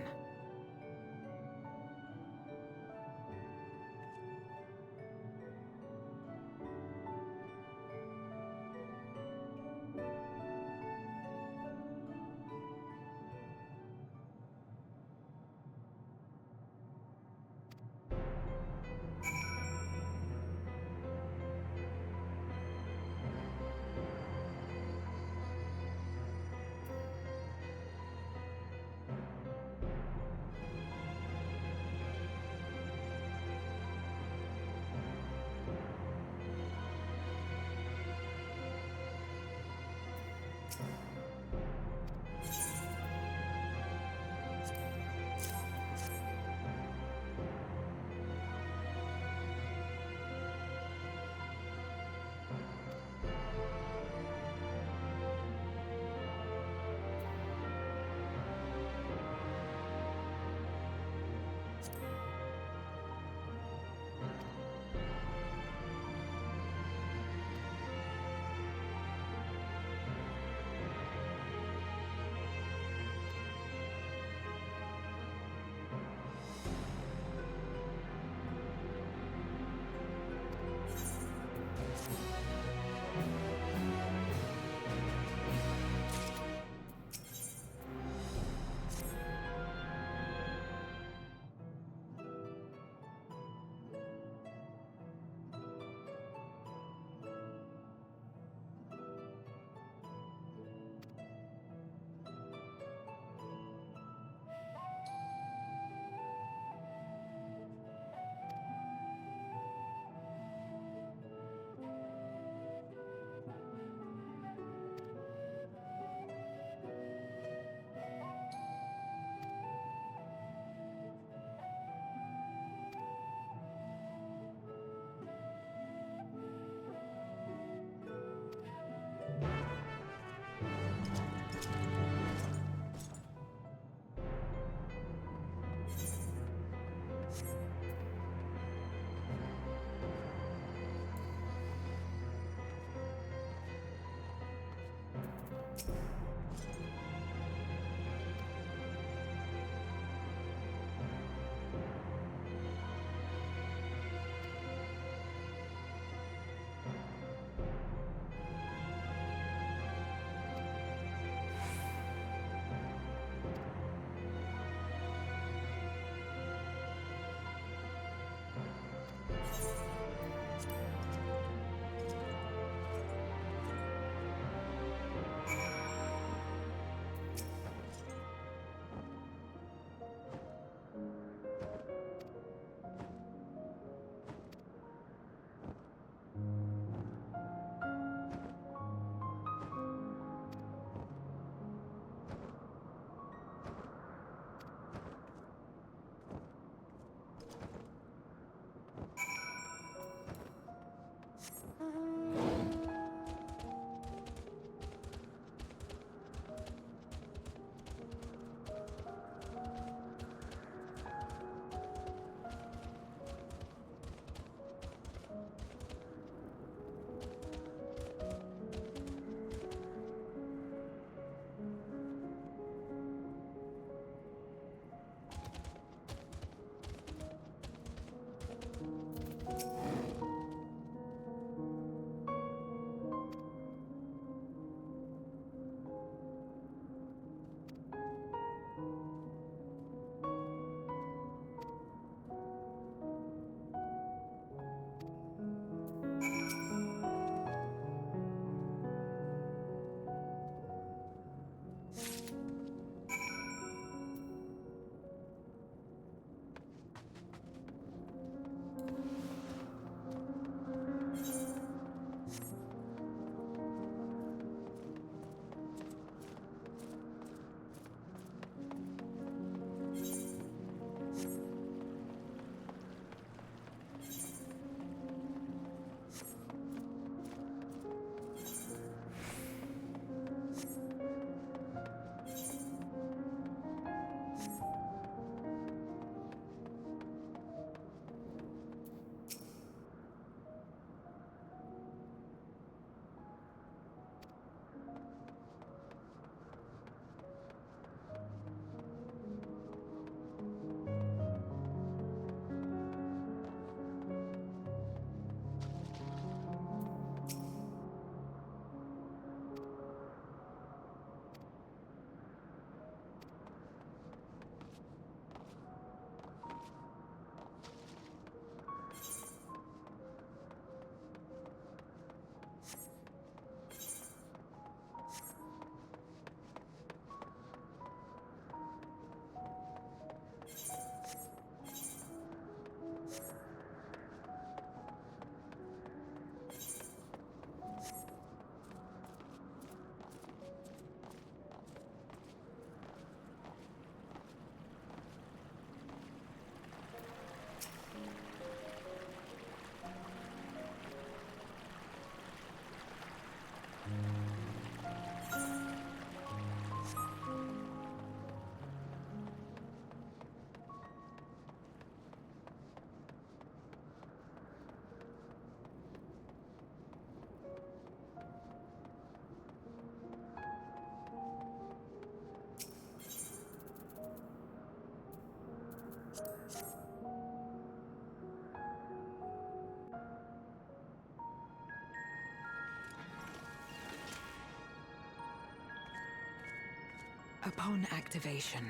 Upon activation,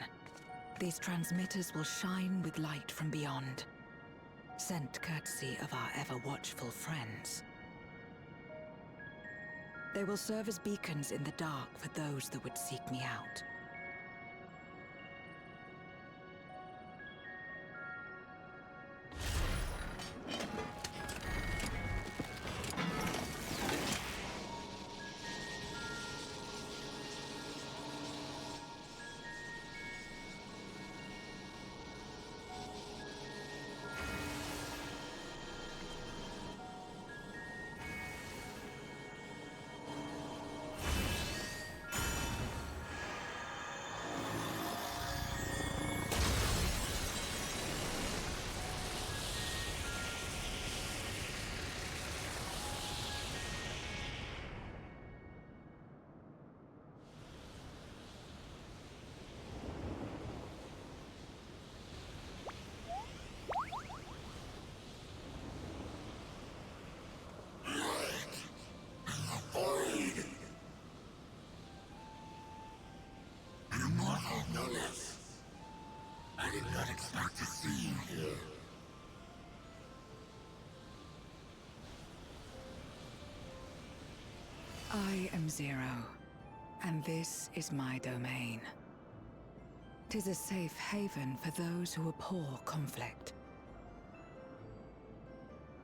these transmitters will shine with light from beyond, sent courtesy of our ever-watchful friends. They will serve as beacons in the dark for those that would seek me out. I am Zero, and this is my domain. 'Tis a safe haven for those who abhor conflict.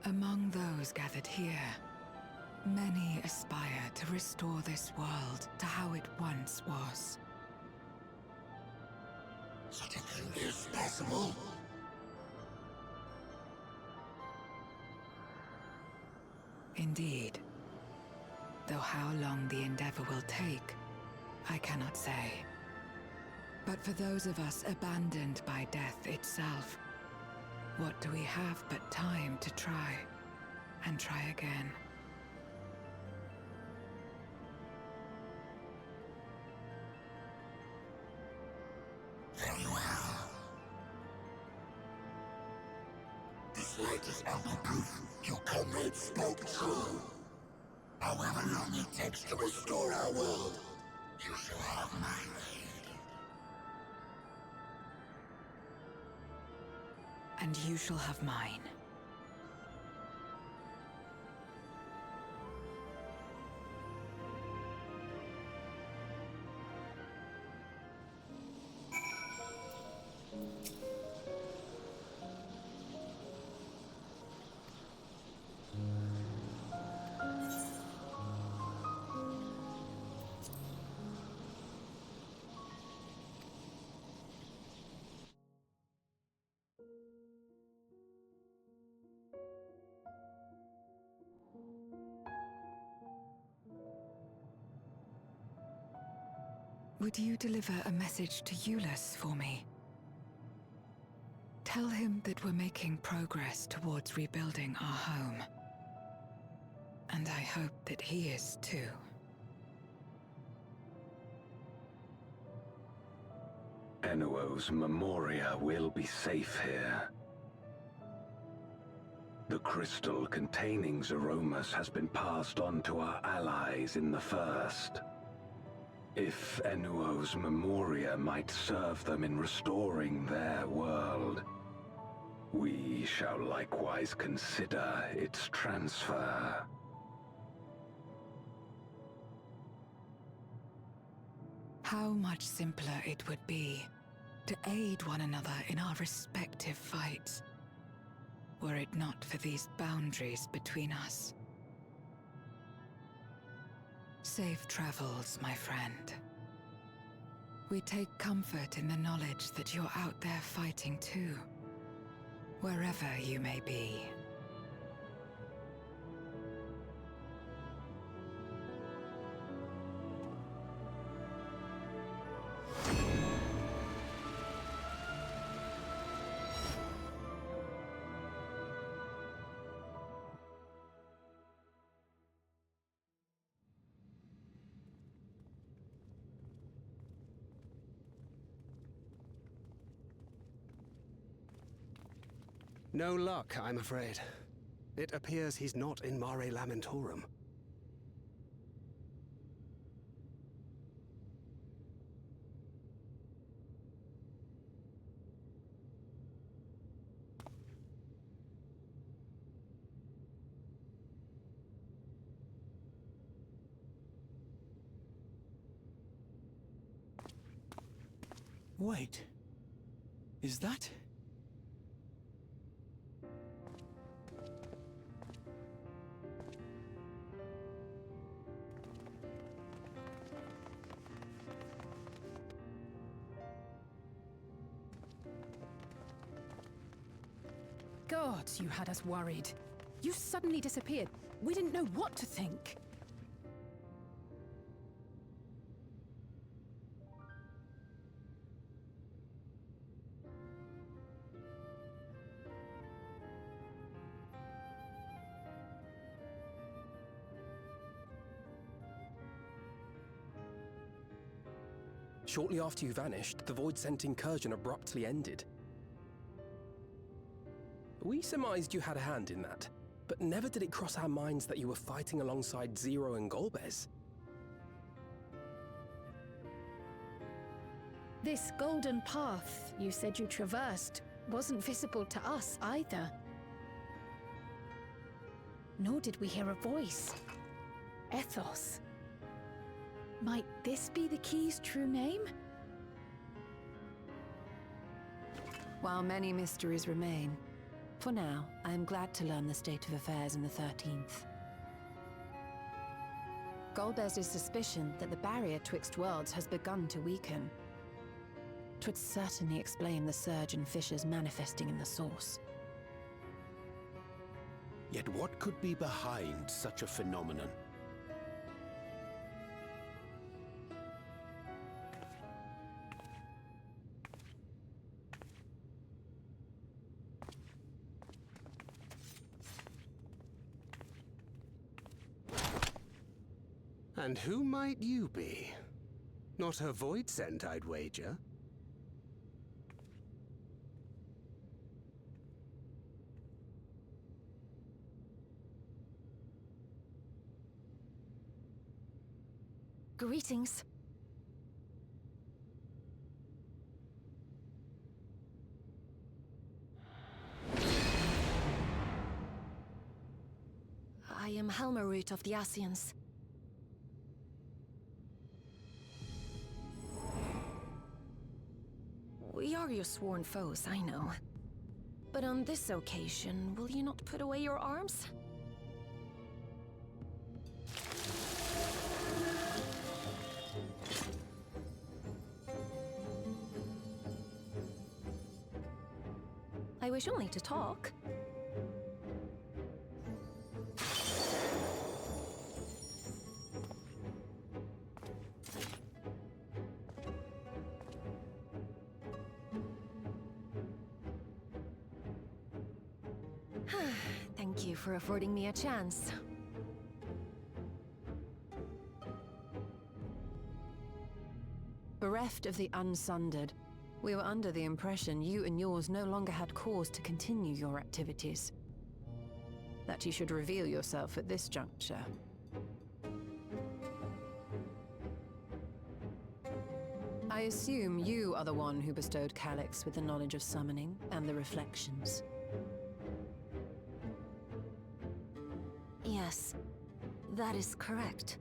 Among those gathered here, many aspire to restore this world to how it once was. Such a thing is possible? Indeed. Though how long the endeavor will take, I cannot say. But for those of us abandoned by death itself, what do we have but time to try, and try again? Very well. This latest ample proof your comrades spoke true. However long it takes to restore our world, you shall have my aid. And you shall have mine. Would you deliver a message to Eulus for me? Tell him that we're making progress towards rebuilding our home. And I hope that he is too. Enuo's Memoria will be safe here. The crystal containing Zeromus has been passed on to our allies in the First. If Enuo's Memoria might serve them in restoring their world, we shall likewise consider its transfer. How much simpler it would be to aid one another in our respective fights, were it not for these boundaries between us. Safe travels, my friend. We take comfort in the knowledge that you're out there fighting too, wherever you may be. No luck, I'm afraid. It appears he's not in Mare Lamentorum. Wait. Is that... God, you had us worried. You suddenly disappeared. We didn't know what to think. Shortly after you vanished, the Void-Sent incursion abruptly ended. We surmised you had a hand in that, but never did it cross our minds that you were fighting alongside Zero and Golbez. This golden path you said you traversed wasn't visible to us either. Nor did we hear a voice. Ethos. Might this be the key's true name? While many mysteries remain, for now, I am glad to learn the state of affairs in the 13th. Golbez's suspicion that the barrier twixt worlds has begun to weaken. 'Twould certainly explain the surge in fissures manifesting in the source. Yet what could be behind such a phenomenon? And who might you be? Not a Void-Sent, I'd wager. Greetings. I am Helmerut of the Asians. We are your sworn foes, I know. But on this occasion, will you not put away your arms? I wish only to talk. Thank you for affording me a chance. Bereft of the Unsundered, we were under the impression you and yours no longer had cause to continue your activities. That you should reveal yourself at this juncture. I assume you are the one who bestowed Calyx with the knowledge of summoning and the reflections. Yes, that is correct.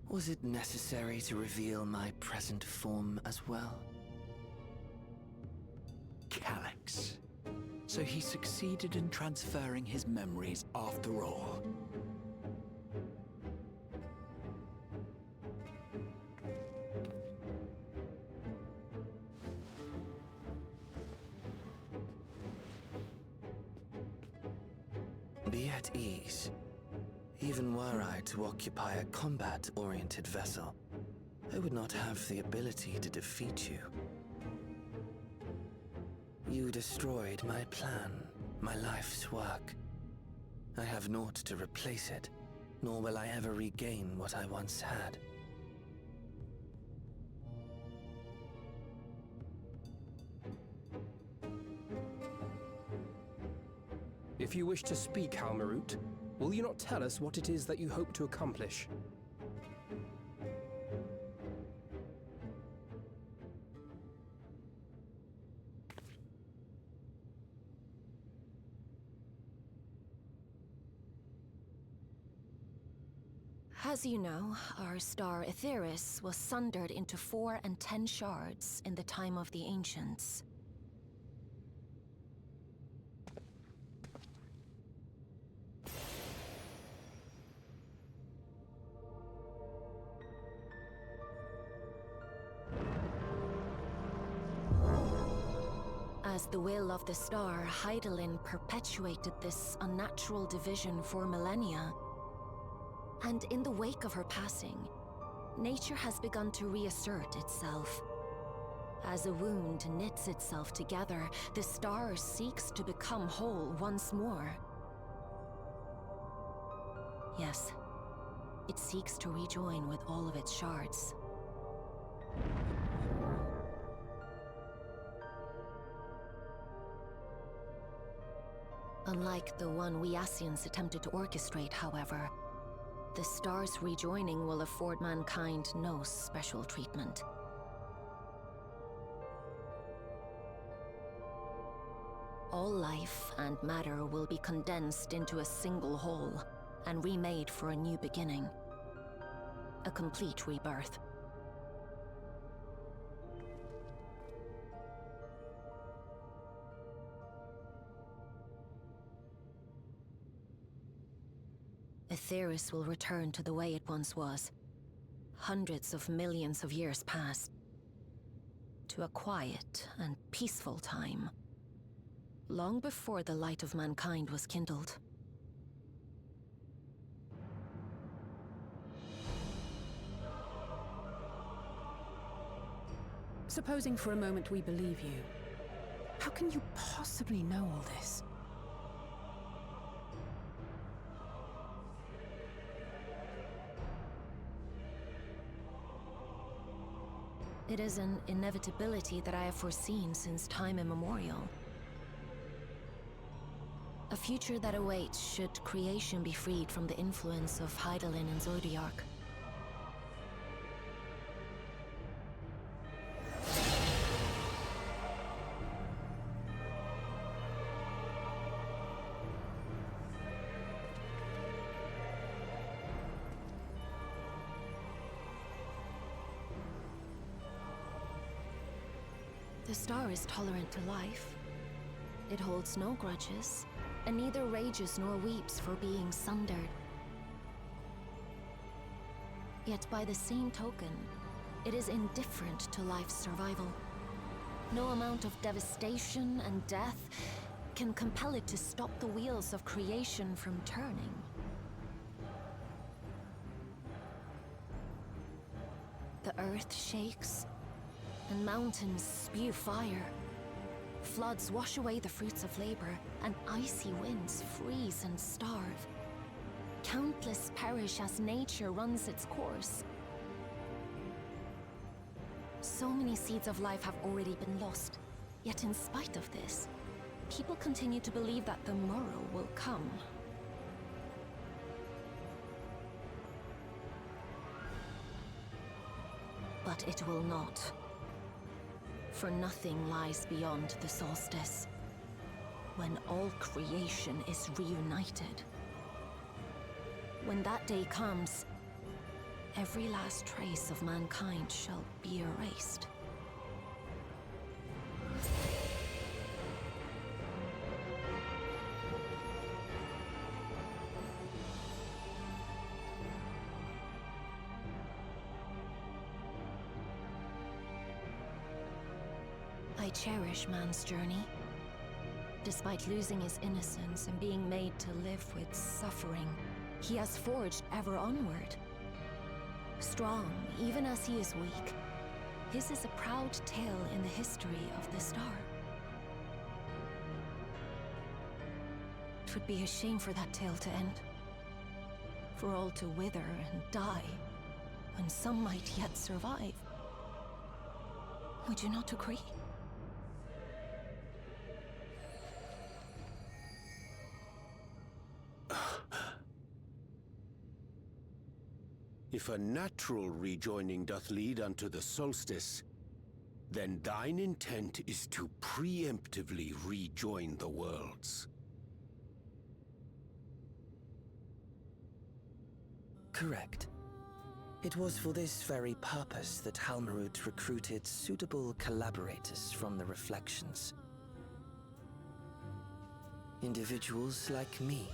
Was it necessary to reveal my present form as well? Calyx. So he succeeded in transferring his memories after all. Be at ease. Even were I to occupy a combat-oriented vessel, I would not have the ability to defeat you. You destroyed my plan, my life's work. I have naught to replace it, nor will I ever regain what I once had. If you wish to speak, Helmerut, will you not tell us what it is that you hope to accomplish? As you know, our star Aetheris was sundered into 4 and 10 shards in the time of the Ancients. As the will of the star, Hydaelyn perpetuated this unnatural division for millennia. And in the wake of her passing, nature has begun to reassert itself. As a wound knits itself together, the star seeks to become whole once more. Yes, it seeks to rejoin with all of its shards. Unlike the one we Ascians attempted to orchestrate, however, the star's rejoining will afford mankind no special treatment. All life and matter will be condensed into a single whole and remade for a new beginning. A complete rebirth. Aetheris will return to the way it once was. Hundreds of millions of years past. To a quiet and peaceful time. Long before the light of mankind was kindled. Supposing for a moment we believe you, how can you possibly know all this? It is an inevitability that I have foreseen since time immemorial. A future that awaits should creation be freed from the influence of Hydaelyn and Zodiark. The star is tolerant to life. It holds no grudges, and neither rages nor weeps for being sundered. Yet by the same token, it is indifferent to life's survival. No amount of devastation and death can compel it to stop the wheels of creation from turning. The earth shakes, and mountains spew fire. Floods wash away the fruits of labor, and icy winds freeze and starve. Countless perish as nature runs its course. So many seeds of life have already been lost. Yet in spite of this, people continue to believe that the morrow will come. But it will not. For nothing lies beyond the solstice, when all creation is reunited. When that day comes, every last trace of mankind shall be erased. I cherish man's journey. Despite losing his innocence and being made to live with suffering, he has forged ever onward. Strong, even as he is weak, his is a proud tale in the history of the star. It would be a shame for that tale to end. For all to wither and die, when some might yet survive. Would you not agree? If a natural rejoining doth lead unto the solstice, then thine intent is to preemptively rejoin the worlds. Correct. It was for this very purpose that Halmarut recruited suitable collaborators from the Reflections. Individuals like me,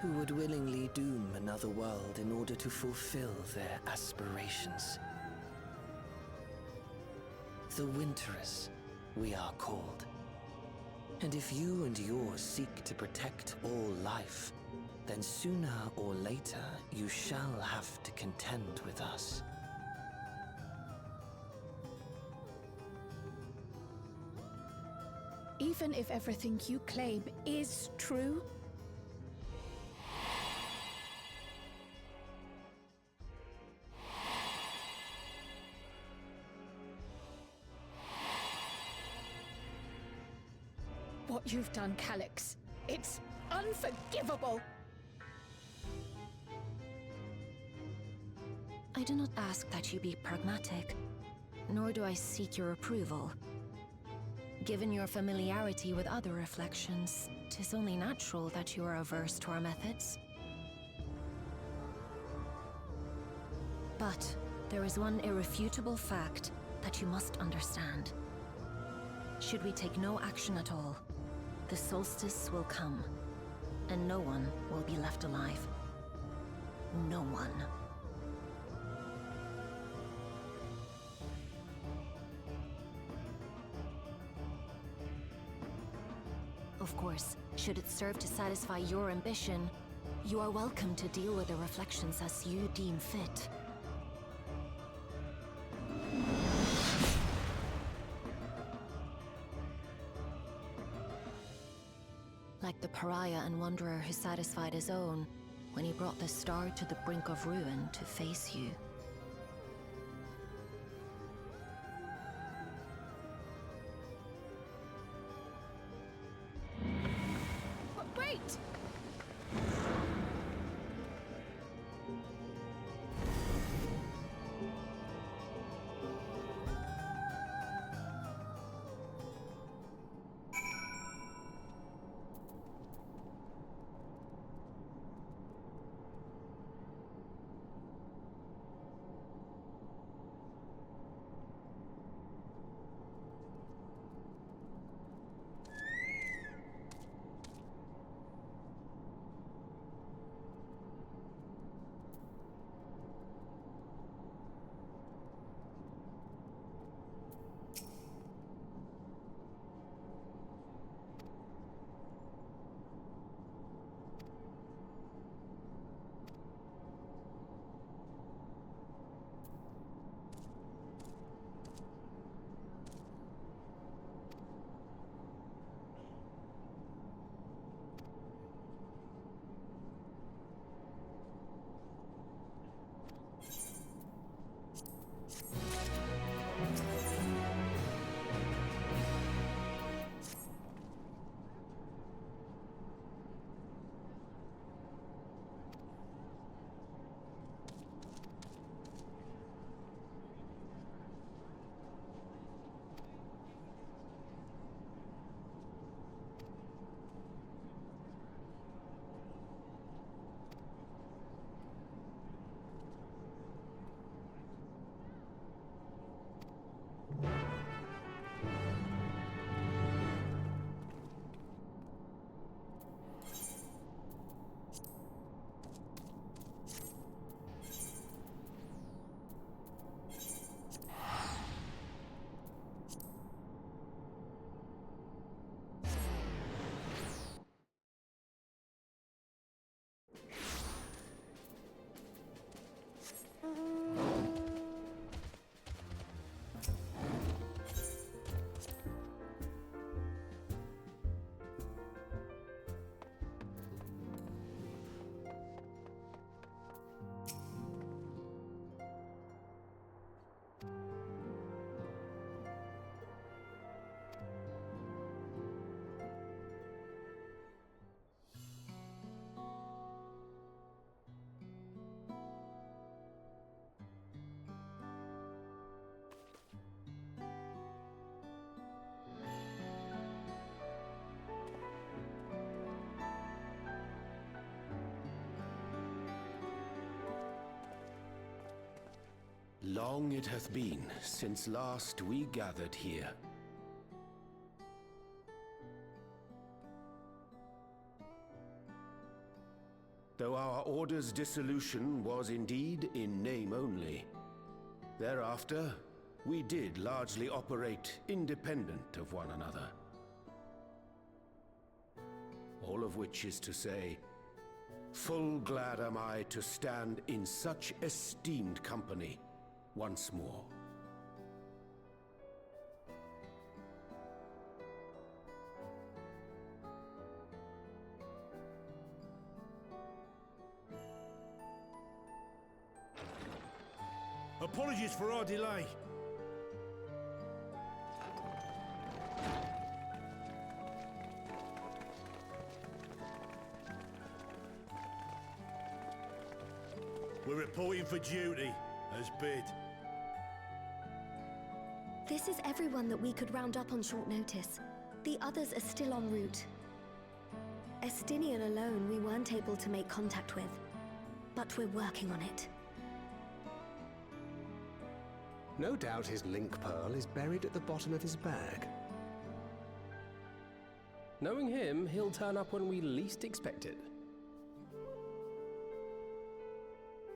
who would willingly doom another world in order to fulfill their aspirations. The Winterers, we are called. And if you and yours seek to protect all life, then sooner or later you shall have to contend with us. Even if everything you claim is true? What you've done, Calyx, it's unforgivable! I do not ask that you be pragmatic, nor do I seek your approval. Given your familiarity with other reflections, 'tis only natural that you are averse to our methods. But there is one irrefutable fact that you must understand. Should we take no action at all, the solstice will come, and no one will be left alive. No one. Of course, should it serve to satisfy your ambition, you are welcome to deal with the reflections as you deem fit. Like the pariah and wanderer who satisfied his own when he brought the star to the brink of ruin to face you. Wait! Long it hath been since last we gathered here. Though our Order's dissolution was indeed in name only, thereafter we did largely operate independent of one another. All of which is to say, full glad am I to stand in such esteemed company once more. Apologies for our delay. We're reporting for duty, as bid. This is everyone that we could round up on short notice. The others are still en route. Estinian alone we weren't able to make contact with, but we're working on it. No doubt his link pearl is buried at the bottom of his bag. Knowing him, he'll turn up when we least expect it.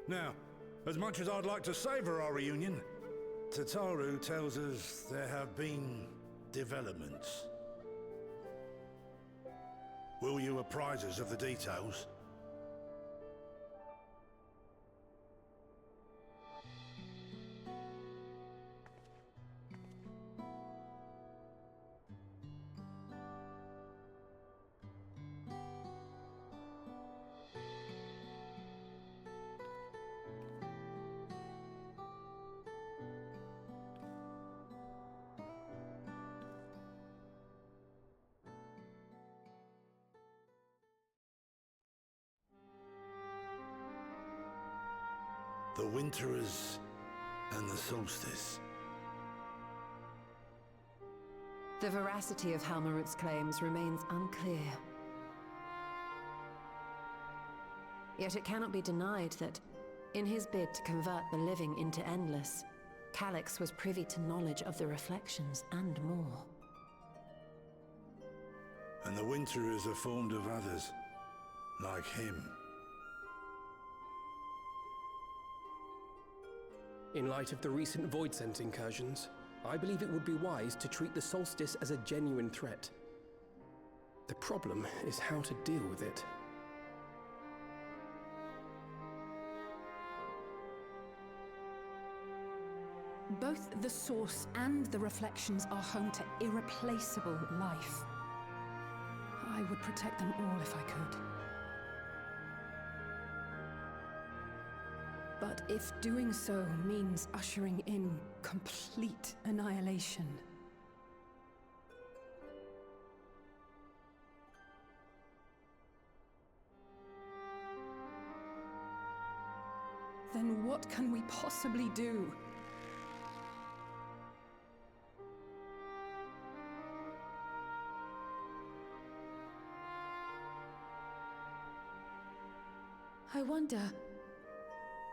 Now, as much as I'd like to savor our reunion, Tataru tells us there have been developments. Will you apprise us of the details? The Winterers and the Solstice. The veracity of Halmarut's claims remains unclear. Yet it cannot be denied that, in his bid to convert the living into endless, Calix was privy to knowledge of the reflections and more. And the Winterers are formed of others, like him. In light of the recent Voidsent incursions, I believe it would be wise to treat the Solstice as a genuine threat. The problem is how to deal with it. Both the Source and the Reflections are home to irreplaceable life. I would protect them all if I could. But if doing so means ushering in complete annihilation, then what can we possibly do? I wonder,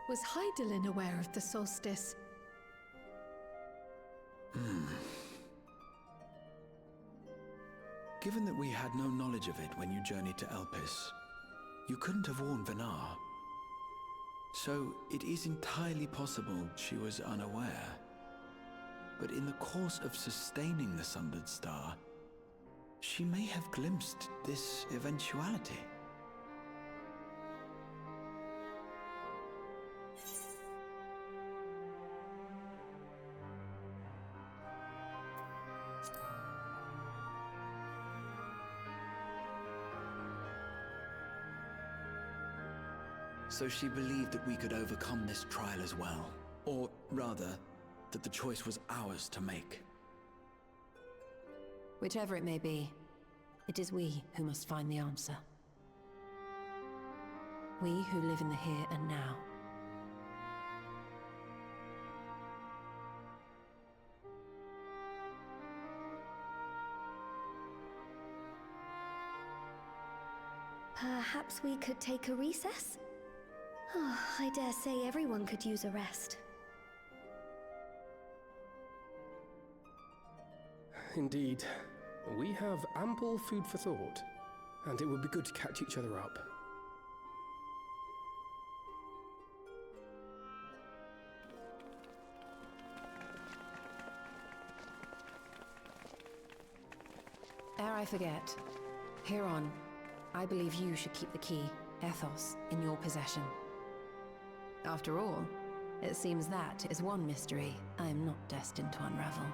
was Hydaelyn aware of the solstice? Given that we had no knowledge of it when you journeyed to Elpis, you couldn't have warned Venar. So it is entirely possible she was unaware. But in the course of sustaining the Sundered Star, she may have glimpsed this eventuality. So she believed that we could overcome this trial as well. Or rather, that the choice was ours to make. Whichever it may be, it is we who must find the answer. We who live in the here and now. Perhaps we could take a recess? Oh, I dare say everyone could use a rest. indeed. We have ample food for thought, and it would be good to catch each other up. Ere I forget, Huron, I believe you should keep the key, Ethos, in your possession. After all, it seems that is one mystery I am not destined to unravel.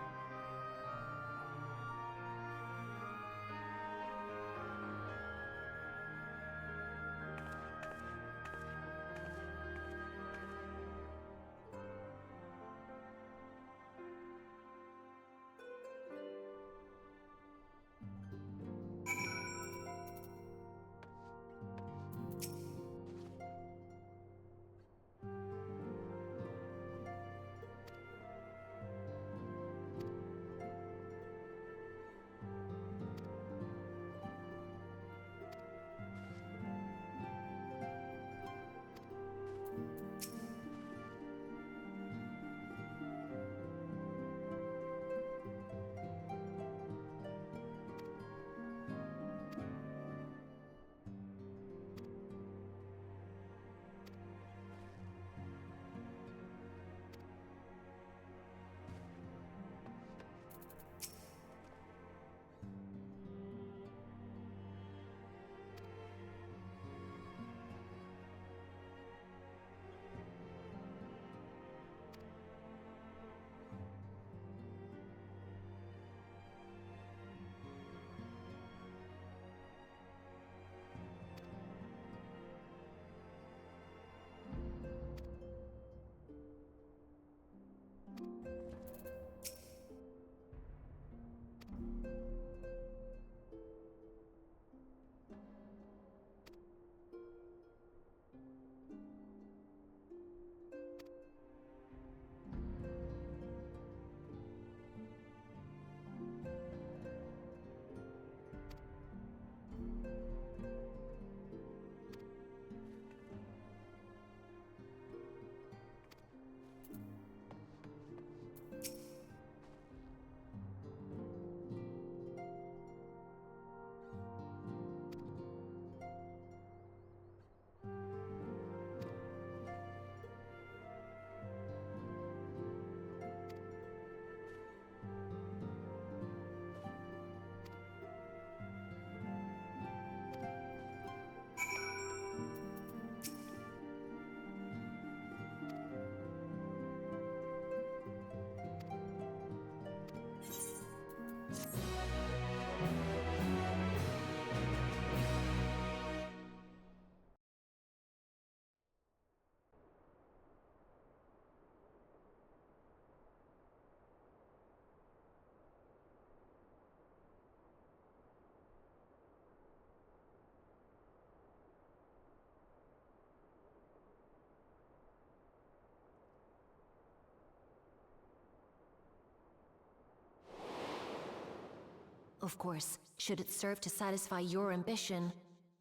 Of course, should it serve to satisfy your ambition,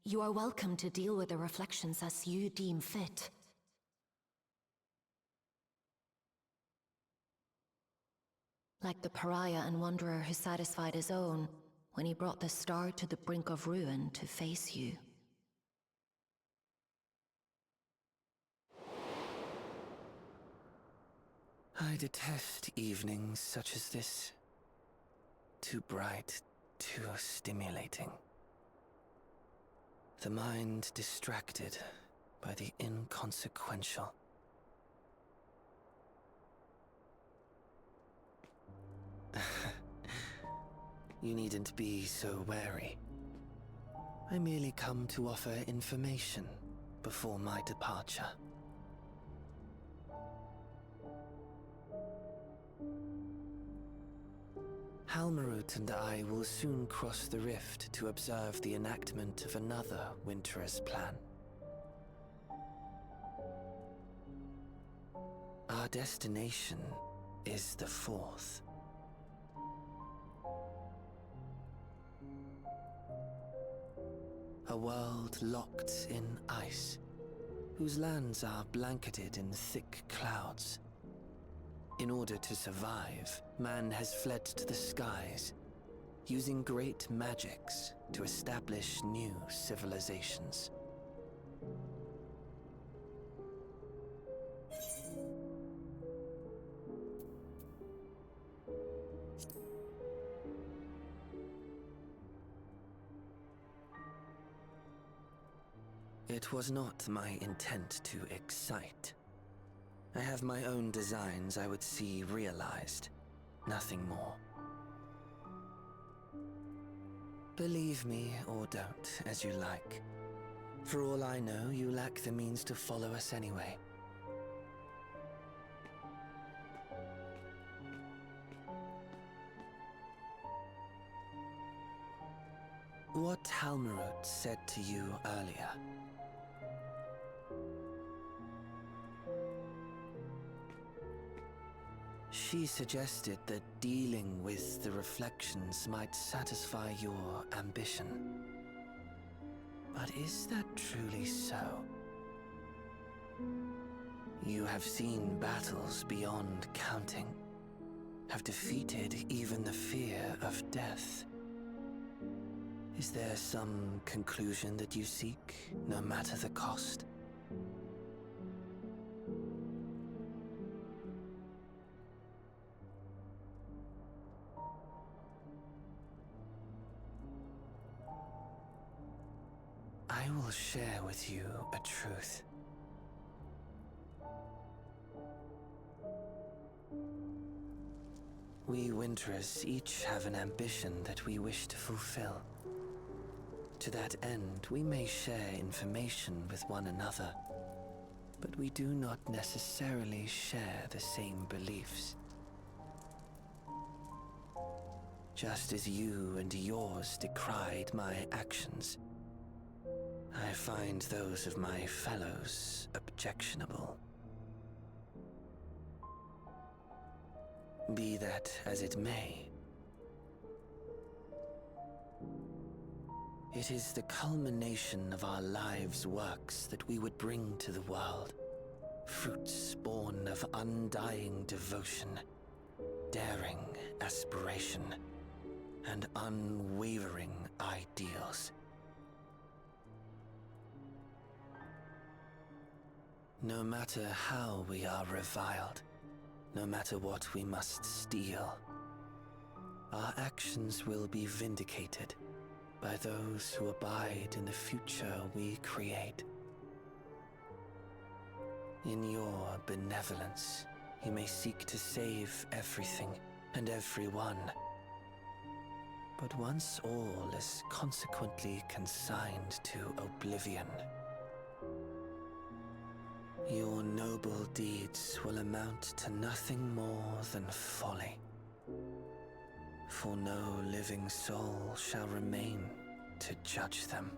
you are welcome to deal with the reflections as you deem fit. Like the pariah and wanderer who satisfied his own when he brought the star to the brink of ruin to face you. I detest evenings such as this. Too bright, too stimulating. The mind distracted by the inconsequential. You needn't be so wary. I merely come to offer information before my departure. Halmarut and I will soon cross the rift to observe the enactment of another Winter's plan. Our destination is the fourth. A world locked in ice, whose lands are blanketed in thick clouds. In order to survive, man has fled to the skies, using great magics to establish new civilizations. It was not my intent to excite. I have my own designs I would see realized, nothing more. Believe me or don't, as you like. For all I know, you lack the means to follow us anyway. What Halmarut said to you earlier. She suggested that dealing with the reflections might satisfy your ambition. But is that truly so? You have seen battles beyond counting, have defeated even the fear of death. Is there some conclusion that you seek, no matter the cost? I will share with you a truth. We Winterers each have an ambition that we wish to fulfill. To that end, we may share information with one another, but we do not necessarily share the same beliefs. Just as you and yours decried my actions, I find those of my fellows objectionable. Be that as it may, it is the culmination of our lives' works that we would bring to the world, fruits born of undying devotion, daring aspiration, and unwavering ideals. No matter how we are reviled, no matter what we must steal, our actions will be vindicated by those who abide in the future we create. In your benevolence, you may seek to save everything and everyone. But once all is consequently consigned to oblivion, your noble deeds will amount to nothing more than folly. For no living soul shall remain to judge them.